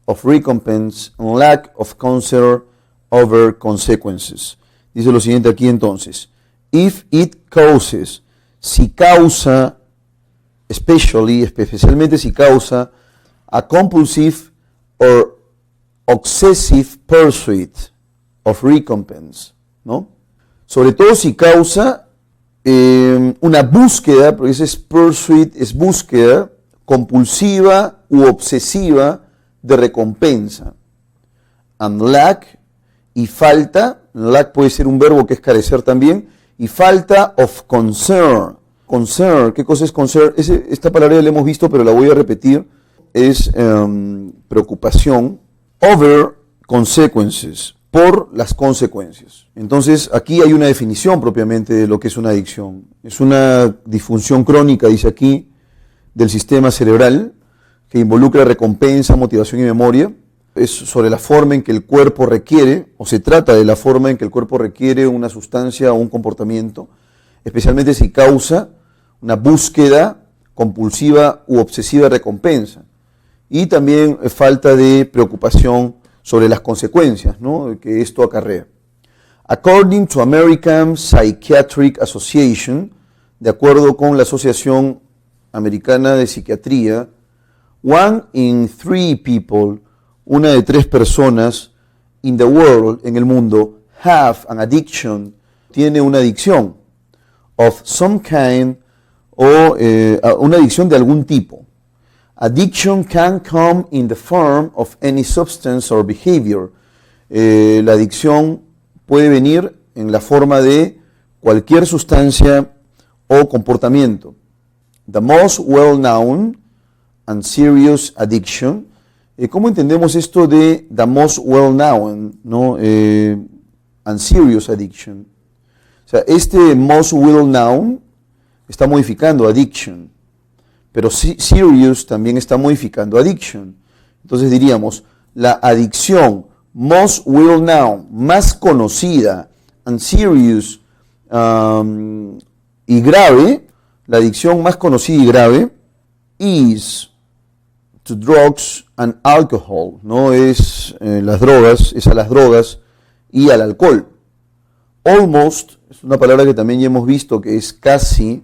of recompense and lack of concern over consequences. Dice lo siguiente aquí entonces. If it causes, si causa, especialmente si causa, a compulsive or excessive pursuit of recompense, ¿no? Sobre todo si causa una búsqueda, porque ese es pursuit, es búsqueda compulsiva u obsesiva de recompensa. And lack, y falta, lack puede ser un verbo que es carecer también, y falta of concern. Concern, ¿qué cosa es concern? Esta palabra ya la hemos visto, pero la voy a repetir, es preocupación, over consequences, por las consecuencias. Entonces, aquí hay una definición propiamente de lo que es una adicción. Es una disfunción crónica, dice aquí, del sistema cerebral, que involucra recompensa, motivación y memoria. Es sobre la forma en que el cuerpo requiere, o se trata de la forma en que el cuerpo requiere una sustancia o un comportamiento, especialmente si causa una búsqueda compulsiva u obsesiva de recompensa. Y también falta de preocupación sobre las consecuencias, ¿no?, que esto acarrea. According to American Psychiatric Association, de acuerdo con la Asociación Americana de Psiquiatría, 1 in 3 people, una de 3 personas in the world, en el mundo, have an addiction, tiene una adicción, of some kind, o una adicción de algún tipo. Addiction can come in the form of any substance or behavior. La adicción puede venir en la forma de cualquier sustancia o comportamiento. The most well-known and serious addiction. ¿Cómo entendemos esto de the most well-known, ¿no? And serious addiction? O sea, este most well-known está modificando addiction, pero serious también está modificando addiction. Entonces diríamos, la adicción most well-known, más conocida, and serious, y grave, la adicción más conocida y grave, is to drugs and alcohol, ¿no? Es las drogas, es a las drogas y al alcohol. Almost, es una palabra que también ya hemos visto que es casi.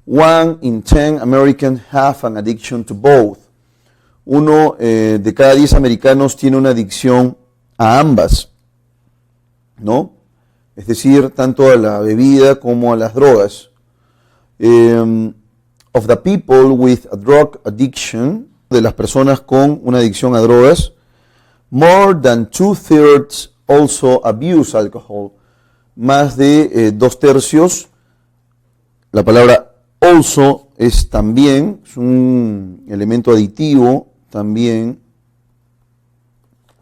1 in 10 Americans have an addiction to both. Uno de cada 10 americanos tiene una adicción a ambas, ¿no? Es decir, tanto a la bebida como a las drogas. Of the people with a drug addiction, de las personas con una adicción a drogas, more than 2/3 also abuse alcohol. Más de 2/3, la palabra also es también, es un elemento aditivo, también,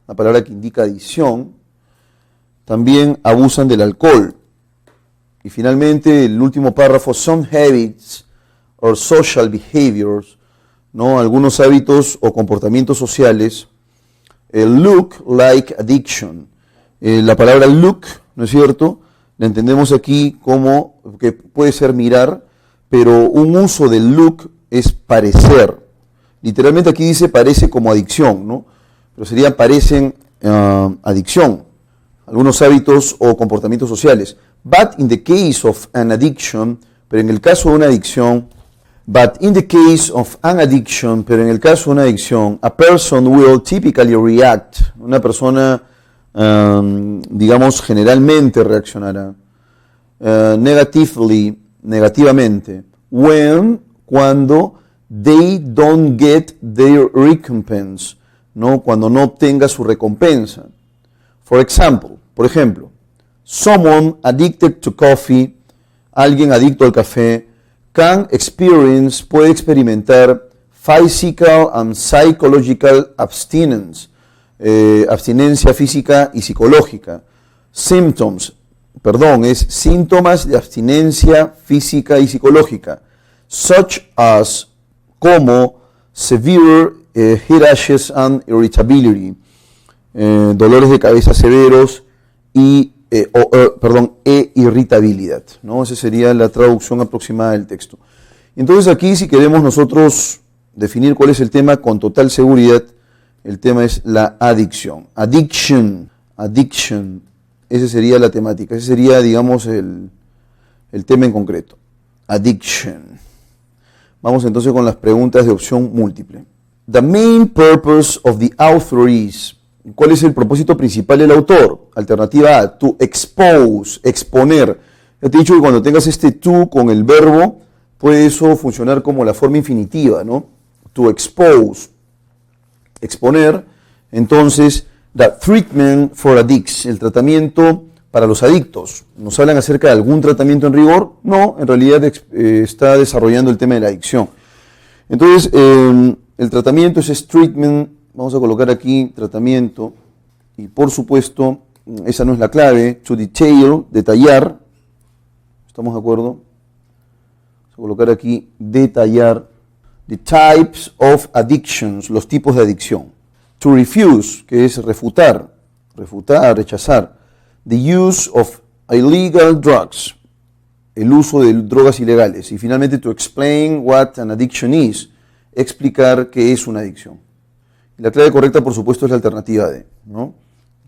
la palabra que indica adición, también abusan del alcohol. Y finalmente, el último párrafo, some habits or social behaviors, ¿no? Algunos hábitos o comportamientos sociales, look like addiction. La palabra look, ¿no es cierto?, la entendemos aquí como que puede ser mirar, pero un uso del look es parecer. Literalmente aquí dice parece como adicción, ¿no? Pero sería parecen adicción. Algunos hábitos o comportamientos sociales. But in the case of an addiction, pero en el caso de una adicción, a person will typically react. Una persona, digamos, generalmente reaccionará negativamente, cuando they don't get their recompense, ¿no? Cuando no obtenga su recompensa. For example, por ejemplo, someone addicted to coffee, alguien adicto al café, puede experimentar physical and psychological abstinence, abstinencia física y psicológica. Es síntomas de abstinencia física y psicológica, such as, como severe headaches and irritability, dolores de cabeza severos y irritabilidad, ¿no? Esa sería la traducción aproximada del texto. Entonces aquí, si queremos nosotros definir cuál es el tema con total seguridad, el tema es la adicción. Addiction, esa sería la temática, ese sería, digamos, el tema en concreto. Addiction. Vamos entonces con las preguntas de opción múltiple. The main purpose of the author is... ¿Cuál es el propósito principal del autor? Alternativa A, to expose, exponer. Ya te he dicho que cuando tengas este to con el verbo, puede eso funcionar como la forma infinitiva, ¿no? To expose, exponer. Entonces, the treatment for addicts, el tratamiento para los adictos. ¿Nos hablan acerca de algún tratamiento en rigor? No, en realidad está desarrollando el tema de la adicción. Entonces, el tratamiento es treatment. Vamos a colocar aquí tratamiento y por supuesto, esa no es la clave, to detail, detallar, ¿estamos de acuerdo? Vamos a colocar aquí detallar, the types of addictions, los tipos de adicción. To refuse, que es refutar, rechazar. The use of illegal drugs, el uso de drogas ilegales. Y finalmente, to explain what an addiction is, explicar qué es una adicción. La clave correcta, por supuesto, es la alternativa D, ¿no?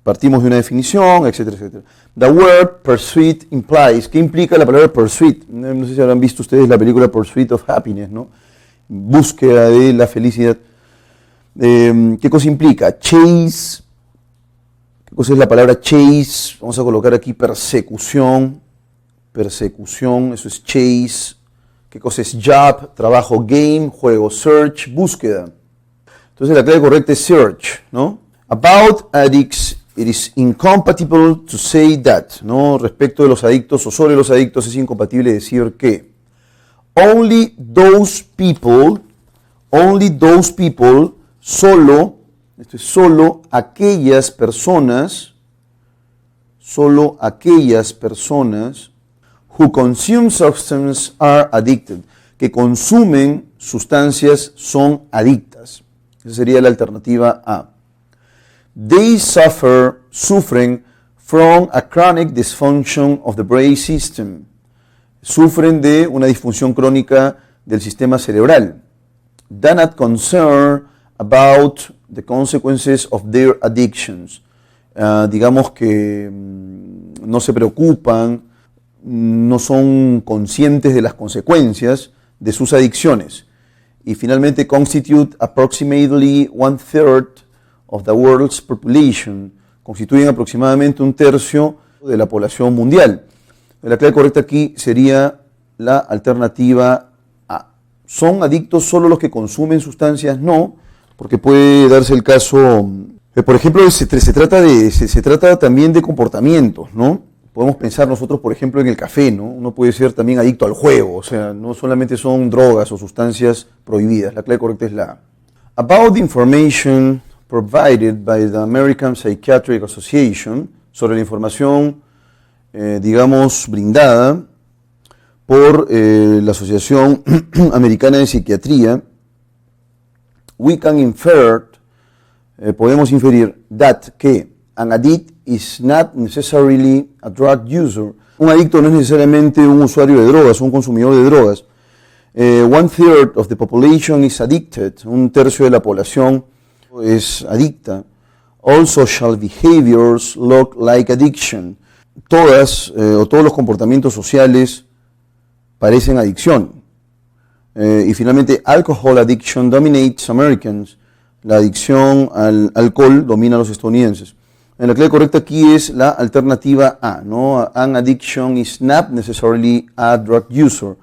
Partimos de una definición, etcétera, etcétera. The word pursuit implies. ¿Qué implica la palabra pursuit? No sé si habrán visto ustedes la película Pursuit of Happiness, ¿no? Búsqueda de la felicidad. ¿Qué cosa implica? Chase. ¿Qué cosa es la palabra chase? Vamos a colocar aquí persecución. Persecución, eso es chase. ¿Qué cosa es job? Trabajo, game, juego, search, búsqueda. Entonces la clave correcta es search, ¿no? About addicts It is incompatible to say that, ¿no? Respecto de los adictos o sobre los adictos es incompatible decir que only those people, solo aquellas personas who consume substances are addicted, que consumen sustancias son adictas. Esa sería la alternativa A. They sufren from a chronic dysfunction of the brain system. Sufren de una disfunción crónica del sistema cerebral. Do not concern about the consequences of their addictions. Digamos que no se preocupan, no son conscientes de las consecuencias de sus adicciones. Y finalmente, constitute approximately 1/3 of the world's population, constituyen aproximadamente 1/3 de la población mundial. La clave correcta aquí sería la alternativa A. ¿Son adictos solo los que consumen sustancias? No, porque puede darse el caso, por ejemplo, se trata también de comportamientos, ¿no? Podemos pensar nosotros, por ejemplo, en el café, ¿no? Uno puede ser también adicto al juego, o sea, no solamente son drogas o sustancias prohibidas. La clave correcta es la A. About the information provided by the American Psychiatric Association, sobre la información, brindada por la Asociación Americana de Psiquiatría, we can infer, podemos inferir, que an addict is not necessarily a drug user. Un adicto no es necesariamente un usuario de drogas, un consumidor de drogas. 1/3 of the population is addicted. 1/3 de la población es adicta. All social behaviors look like addiction. Todos los comportamientos sociales parecen adicción. Y finalmente, alcohol addiction dominates Americans. La adicción al alcohol domina a los estadounidenses. La clave correcta aquí es la alternativa A, ¿no? An addiction is not necessarily a drug user.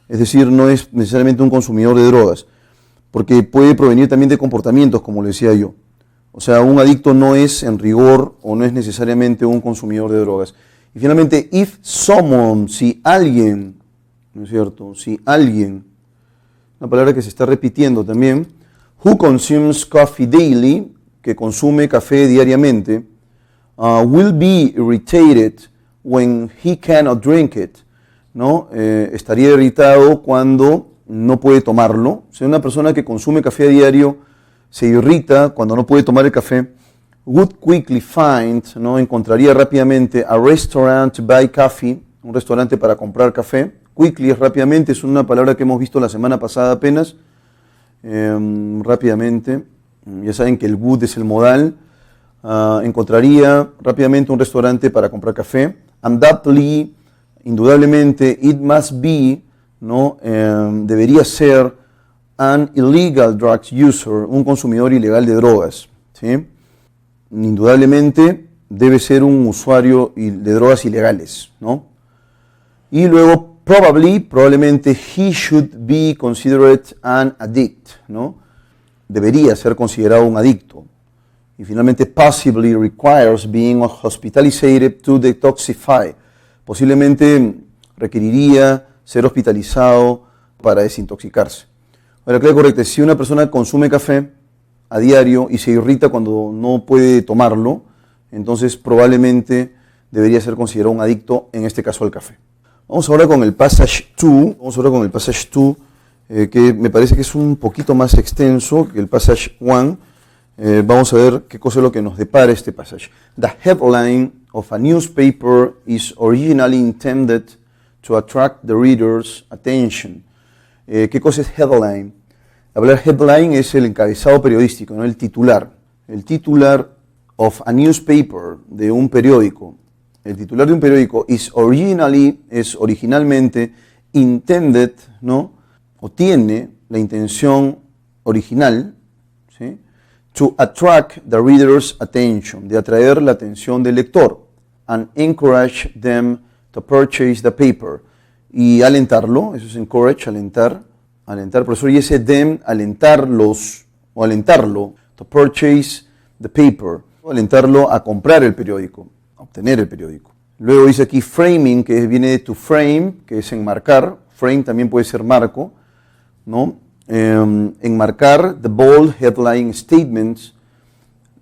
Es decir, no es necesariamente un consumidor de drogas, porque puede provenir también de comportamientos, como le decía yo. O sea, un adicto no es en rigor o no es necesariamente un consumidor de drogas. Y finalmente, if someone, si alguien, ¿no es cierto? Si alguien, una palabra que se está repitiendo también, who consumes coffee daily, que consume café diariamente, will be irritated when he cannot drink it, ¿no? Estaría irritado cuando no puede tomarlo. O sea, una persona que consume café a diario se irrita cuando no puede tomar el café. Would quickly find, ¿no? Encontraría rápidamente a restaurant to buy coffee, un restaurante para comprar café. Quickly es rápidamente, es una palabra que hemos visto la semana pasada apenas. Rápidamente, ya saben que el would es el modal. Encontraría rápidamente un restaurante para comprar café. Undoubtedly, indudablemente, it must be, ¿no? Debería ser an illegal drugs user, un consumidor ilegal de drogas, ¿sí? Indudablemente debe ser un usuario de drogas ilegales, ¿no? Y luego, probablemente, he should be considered an addict, ¿no? Debería ser considerado un adicto. Y finalmente, possibly requires being hospitalized to detoxify. Posiblemente requeriría ser hospitalizado para desintoxicarse. La clave correcta es: si una persona consume café a diario y se irrita cuando no puede tomarlo, entonces probablemente debería ser considerado un adicto, en este caso al café. Vamos ahora con el passage 2, que me parece que es un poquito más extenso que el passage 1. Vamos a ver qué cosa es lo que nos depara este passage. The headline of a newspaper is originally intended to attract the reader's attention. ¿Qué cosa es headline? Hablar headline es el encabezado periodístico, ¿no? El titular. El titular of a newspaper, de un periódico. El titular de un periódico is originalmente intended, ¿no? O tiene la intención original, ¿sí? To attract the reader's attention, de atraer la atención del lector, and encourage them to purchase the paper, y alentarlo, eso es encourage, alentar, por eso dice them, alentarlos, o alentarlo, to purchase the paper. alentarlo a comprar el periódico, a obtener el periódico. Luego dice aquí framing, que viene de to frame, que es enmarcar. Frame también puede ser marco, ¿no? Enmarcar the bold headline statements,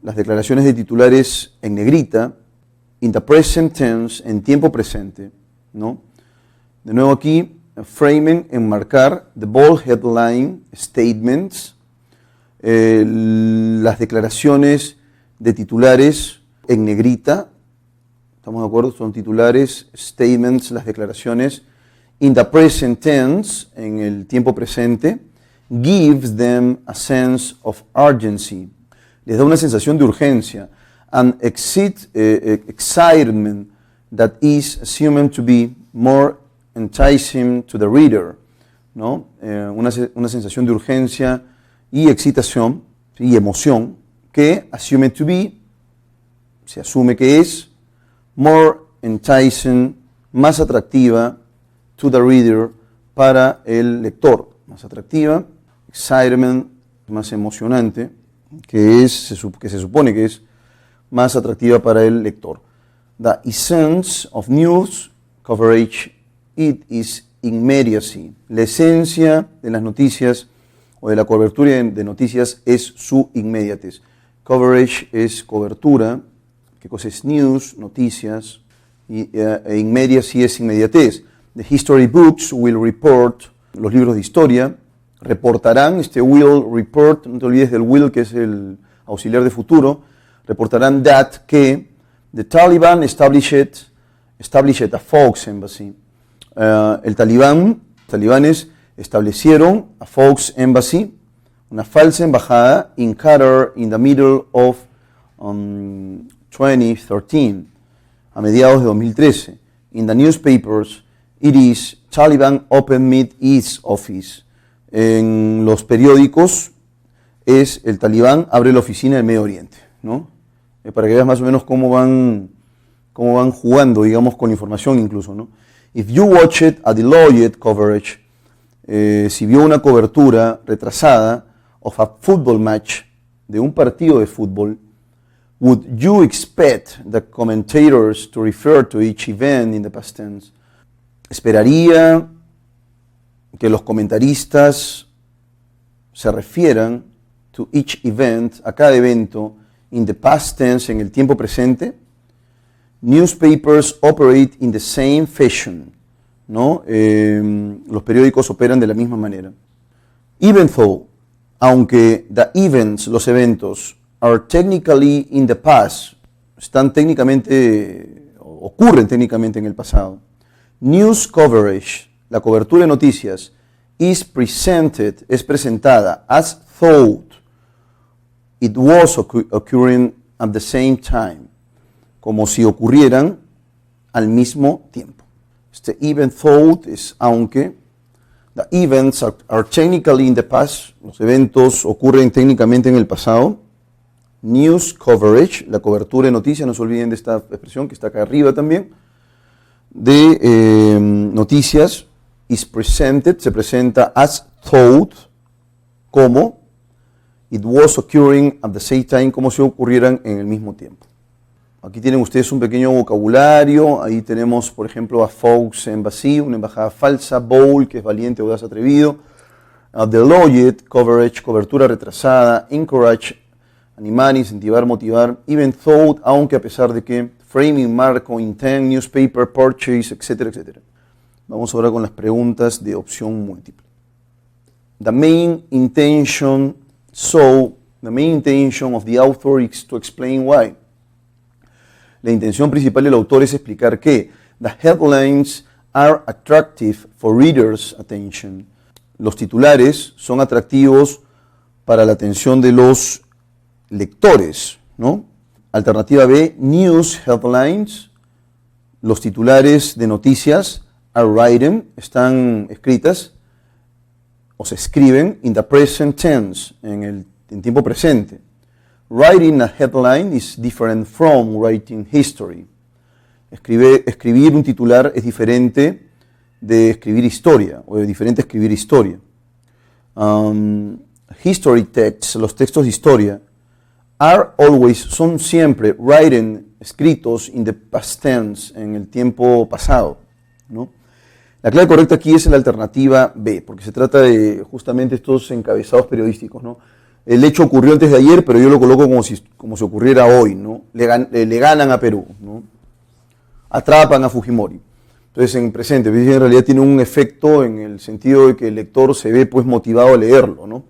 las declaraciones de titulares en negrita, in the present tense, en tiempo presente, ¿no? De nuevo aquí, framing, enmarcar, the bold headline statements, las declaraciones de titulares en negrita, ¿estamos de acuerdo? Son titulares, statements, las declaraciones, in the present tense, en el tiempo presente, gives them a sense of urgency, les da una sensación de urgencia, an excitement that is assumed to be more enticing to the reader, ¿no? Una sensación de urgencia y excitación, ¿sí? Y emoción, que assumed to be, se asume que es, more enticing, más atractiva, to the reader, para el lector, más atractiva, excitement, más emocionante, que se supone que es más atractiva para el lector. The essence of news coverage, it is immediacy. La esencia de las noticias o de la cobertura de noticias es su inmediatez. Coverage es cobertura, ¿qué cosa es news? Noticias, e immediacy es inmediatez. The history books will report, los libros de historia, reportarán, will report, no te olvides del will, que es el auxiliar de futuro, reportarán que the Taliban established a false embassy. Los talibanes establecieron a false embassy, una falsa embajada, in Qatar in the middle of 2013, a mediados de 2013. In the newspapers, it is Taliban opened its office. En los periódicos es el Talibán abre la oficina del Medio Oriente, ¿no? Para que veas más o menos cómo van jugando, digamos, con información incluso, ¿no? If you watched a delayed coverage, si vio una cobertura retrasada of a football match, de un partido de fútbol, would you expect the commentators to refer to each event in the past tense? ¿Esperaría que los comentaristas se refieran to each event, a cada evento, in the past tense, en el tiempo presente? Newspapers operate in the same fashion, ¿no? Los periódicos operan de la misma manera. Even though, aunque the events, los eventos, are technically in the past, ocurren técnicamente en el pasado. News coverage, la cobertura de noticias, es presentada as though it was occurring at the same time, como si ocurrieran al mismo tiempo. Even though es aunque. The events are technically in the past, los eventos ocurren técnicamente en el pasado. News coverage, la cobertura de noticias, no se olviden de esta expresión que está acá arriba también, de noticias, is presented, se presenta as thought, como it was occurring at the same time, como si ocurrieran en el mismo tiempo. Aquí tienen ustedes un pequeño vocabulario, ahí tenemos, por ejemplo, a false embassy, una embajada falsa, bold, que es valiente, audaz, atrevido, delayed coverage, cobertura retrasada, encourage, animar, incentivar, motivar, even though, aunque, a pesar de que, framing, marco, intent, newspaper, purchase, etcétera, etcétera. Vamos ahora con las preguntas de opción múltiple. The main intention of the author is to explain why. La intención principal del autor es explicar que the headlines are attractive for readers' attention. Los titulares son atractivos para la atención de los lectores, ¿no? Alternativa B, news headlines, los titulares de noticias are written, están escritas o se escriben in the present tense, en tiempo presente. Writing a headline is different from writing history. Escribir un titular es diferente de escribir historia, o de diferente a escribir historia. History texts, los textos de historia, are always, son siempre, written, escritos, in the past tense, en el tiempo pasado, ¿no? La clave correcta aquí es la alternativa B, porque se trata de justamente estos encabezados periodísticos, ¿no? El hecho ocurrió antes de ayer, pero yo lo coloco como si ocurriera hoy, ¿no? Le ganan a Perú, ¿no? Atrapan a Fujimori. Entonces, en presente, en realidad tiene un efecto en el sentido de que el lector se ve pues motivado a leerlo, ¿no?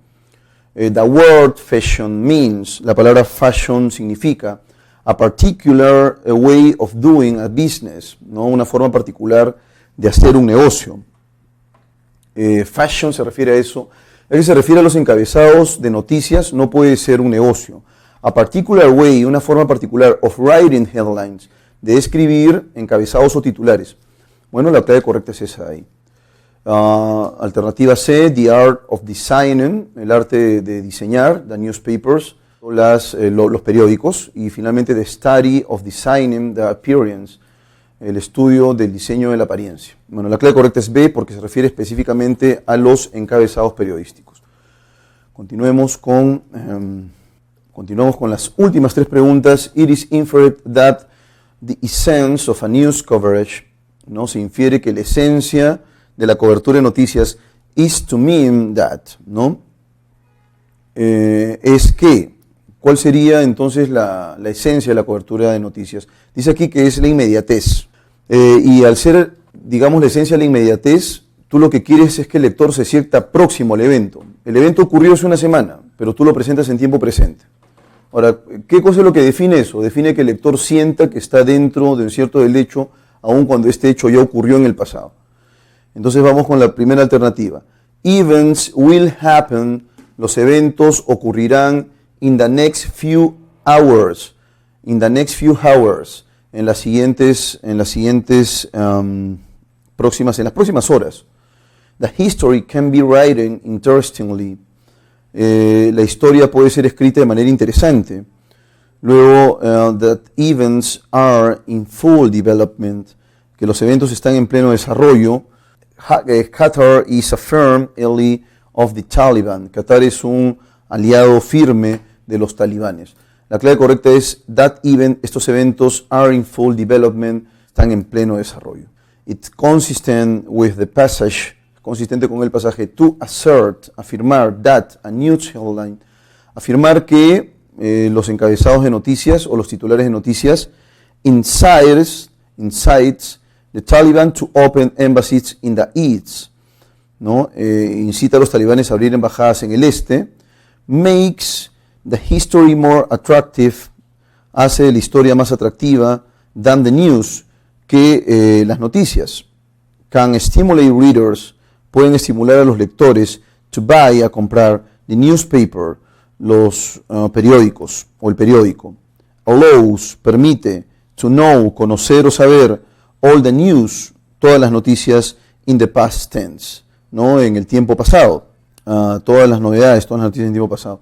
The word fashion means, la palabra fashion significa a particular way of doing a business, ¿no? Una forma particular de hacer un negocio. Fashion se refiere a eso. Es que se refiere a los encabezados de noticias, no puede ser un negocio. A particular way, una forma particular of writing headlines, de escribir encabezados o titulares. Bueno, la clave correcta es esa ahí. Alternativa C, the art of designing, el arte de diseñar, the newspapers, los periódicos. Y finalmente, the study of designing the appearance, el estudio del diseño de la apariencia. Bueno, la clave correcta es B porque se refiere específicamente a los encabezados periodísticos. Continuemos con las últimas tres preguntas. It is inferred that the essence of a news coverage, ¿no? Se infiere que la esencia de la cobertura de noticias is to mean that, ¿no? Es que, ¿cuál sería entonces la esencia de la cobertura de noticias? Dice aquí que es la inmediatez. Y al ser, digamos, la esencia de la inmediatez, tú lo que quieres es que el lector se sienta próximo al evento. El evento ocurrió hace una semana, pero tú lo presentas en tiempo presente. Ahora, ¿qué cosa es lo que define eso? Define que el lector sienta que está dentro de un cierto del hecho, aun cuando este hecho ya ocurrió en el pasado. Entonces vamos con la primera alternativa. Events will happen, los eventos ocurrirán in the next few hours, en las próximas horas. The history can be written interestingly. La historia puede ser escrita de manera interesante. Luego, that events are in full development, que los eventos están en pleno desarrollo. Qatar is a firm ally of the Taliban. Qatar es un aliado firme de los talibanes. La clave correcta es that event, estos eventos are in full development, están en pleno desarrollo. It's consistent with the passage, consistente con el pasaje, to assert, afirmar that a news headline, afirmar que los encabezados de noticias o los titulares de noticias incites the Taliban to open embassies in the East, ¿no? Incita a los talibanes a abrir embajadas en el este, makes the history more attractive, hace la historia más atractiva, than the news, que las noticias. Can stimulate readers, pueden estimular a los lectores to buy, a comprar, the newspaper, los periódicos o el periódico. Allows, permite, to know, conocer o saber, all the news, todas las noticias in the past tense, ¿no? En el tiempo pasado, todas las novedades, todas las noticias en tiempo pasado.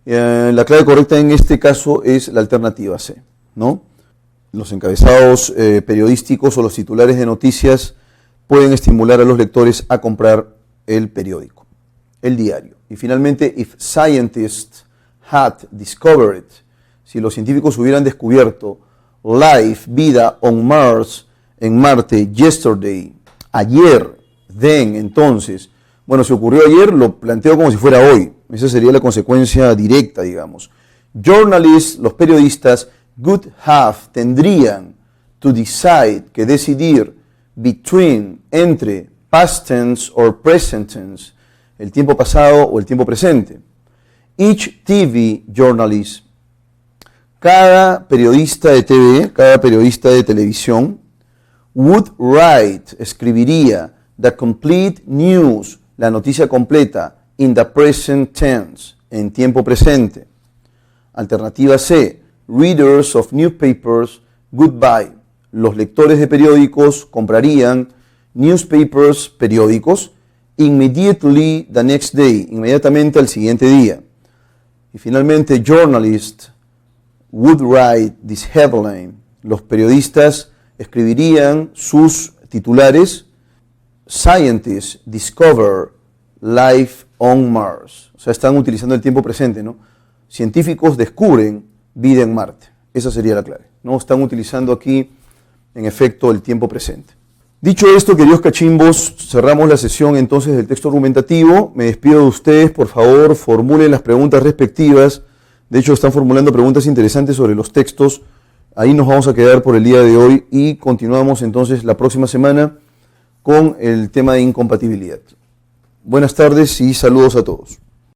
La clave correcta en este caso es la alternativa C, ¿no? Los encabezados periodísticos o los titulares de noticias pueden estimular a los lectores a comprar el periódico, el diario. Y finalmente, if scientists had discovered, si los científicos hubieran descubierto life, vida, on Mars, en Marte, yesterday, ayer, then, entonces. Bueno, si ocurrió ayer, lo planteo como si fuera hoy. Esa sería la consecuencia directa, digamos. Journalists, los periodistas, would have, tendrían, to decide, que decidir, between, entre, past tense or present tense, el tiempo pasado o el tiempo presente. Each TV journalist, cada periodista de TV, cada periodista de televisión, would write, escribiría, the complete news, la noticia completa, in the present tense, en tiempo presente. Alternativa C, readers of newspapers would buy, los lectores de periódicos comprarían newspapers, periódicos, immediately the next day, inmediatamente al siguiente día. Y finalmente, journalists would write this headline, los periodistas escribirían sus titulares, scientists discover life on Mars. O sea, están utilizando el tiempo presente, ¿no? científicos descubren vida en Marte. Esa sería la clave. No están utilizando aquí, en efecto, el tiempo presente. Dicho esto, queridos cachimbos, cerramos la sesión entonces del texto argumentativo. Me despido de ustedes, por favor, formulen las preguntas respectivas. De hecho, están formulando preguntas interesantes sobre los textos. Ahí nos vamos a quedar por el día de hoy y continuamos entonces la próxima semana con el tema de incompatibilidad. Buenas tardes y saludos a todos.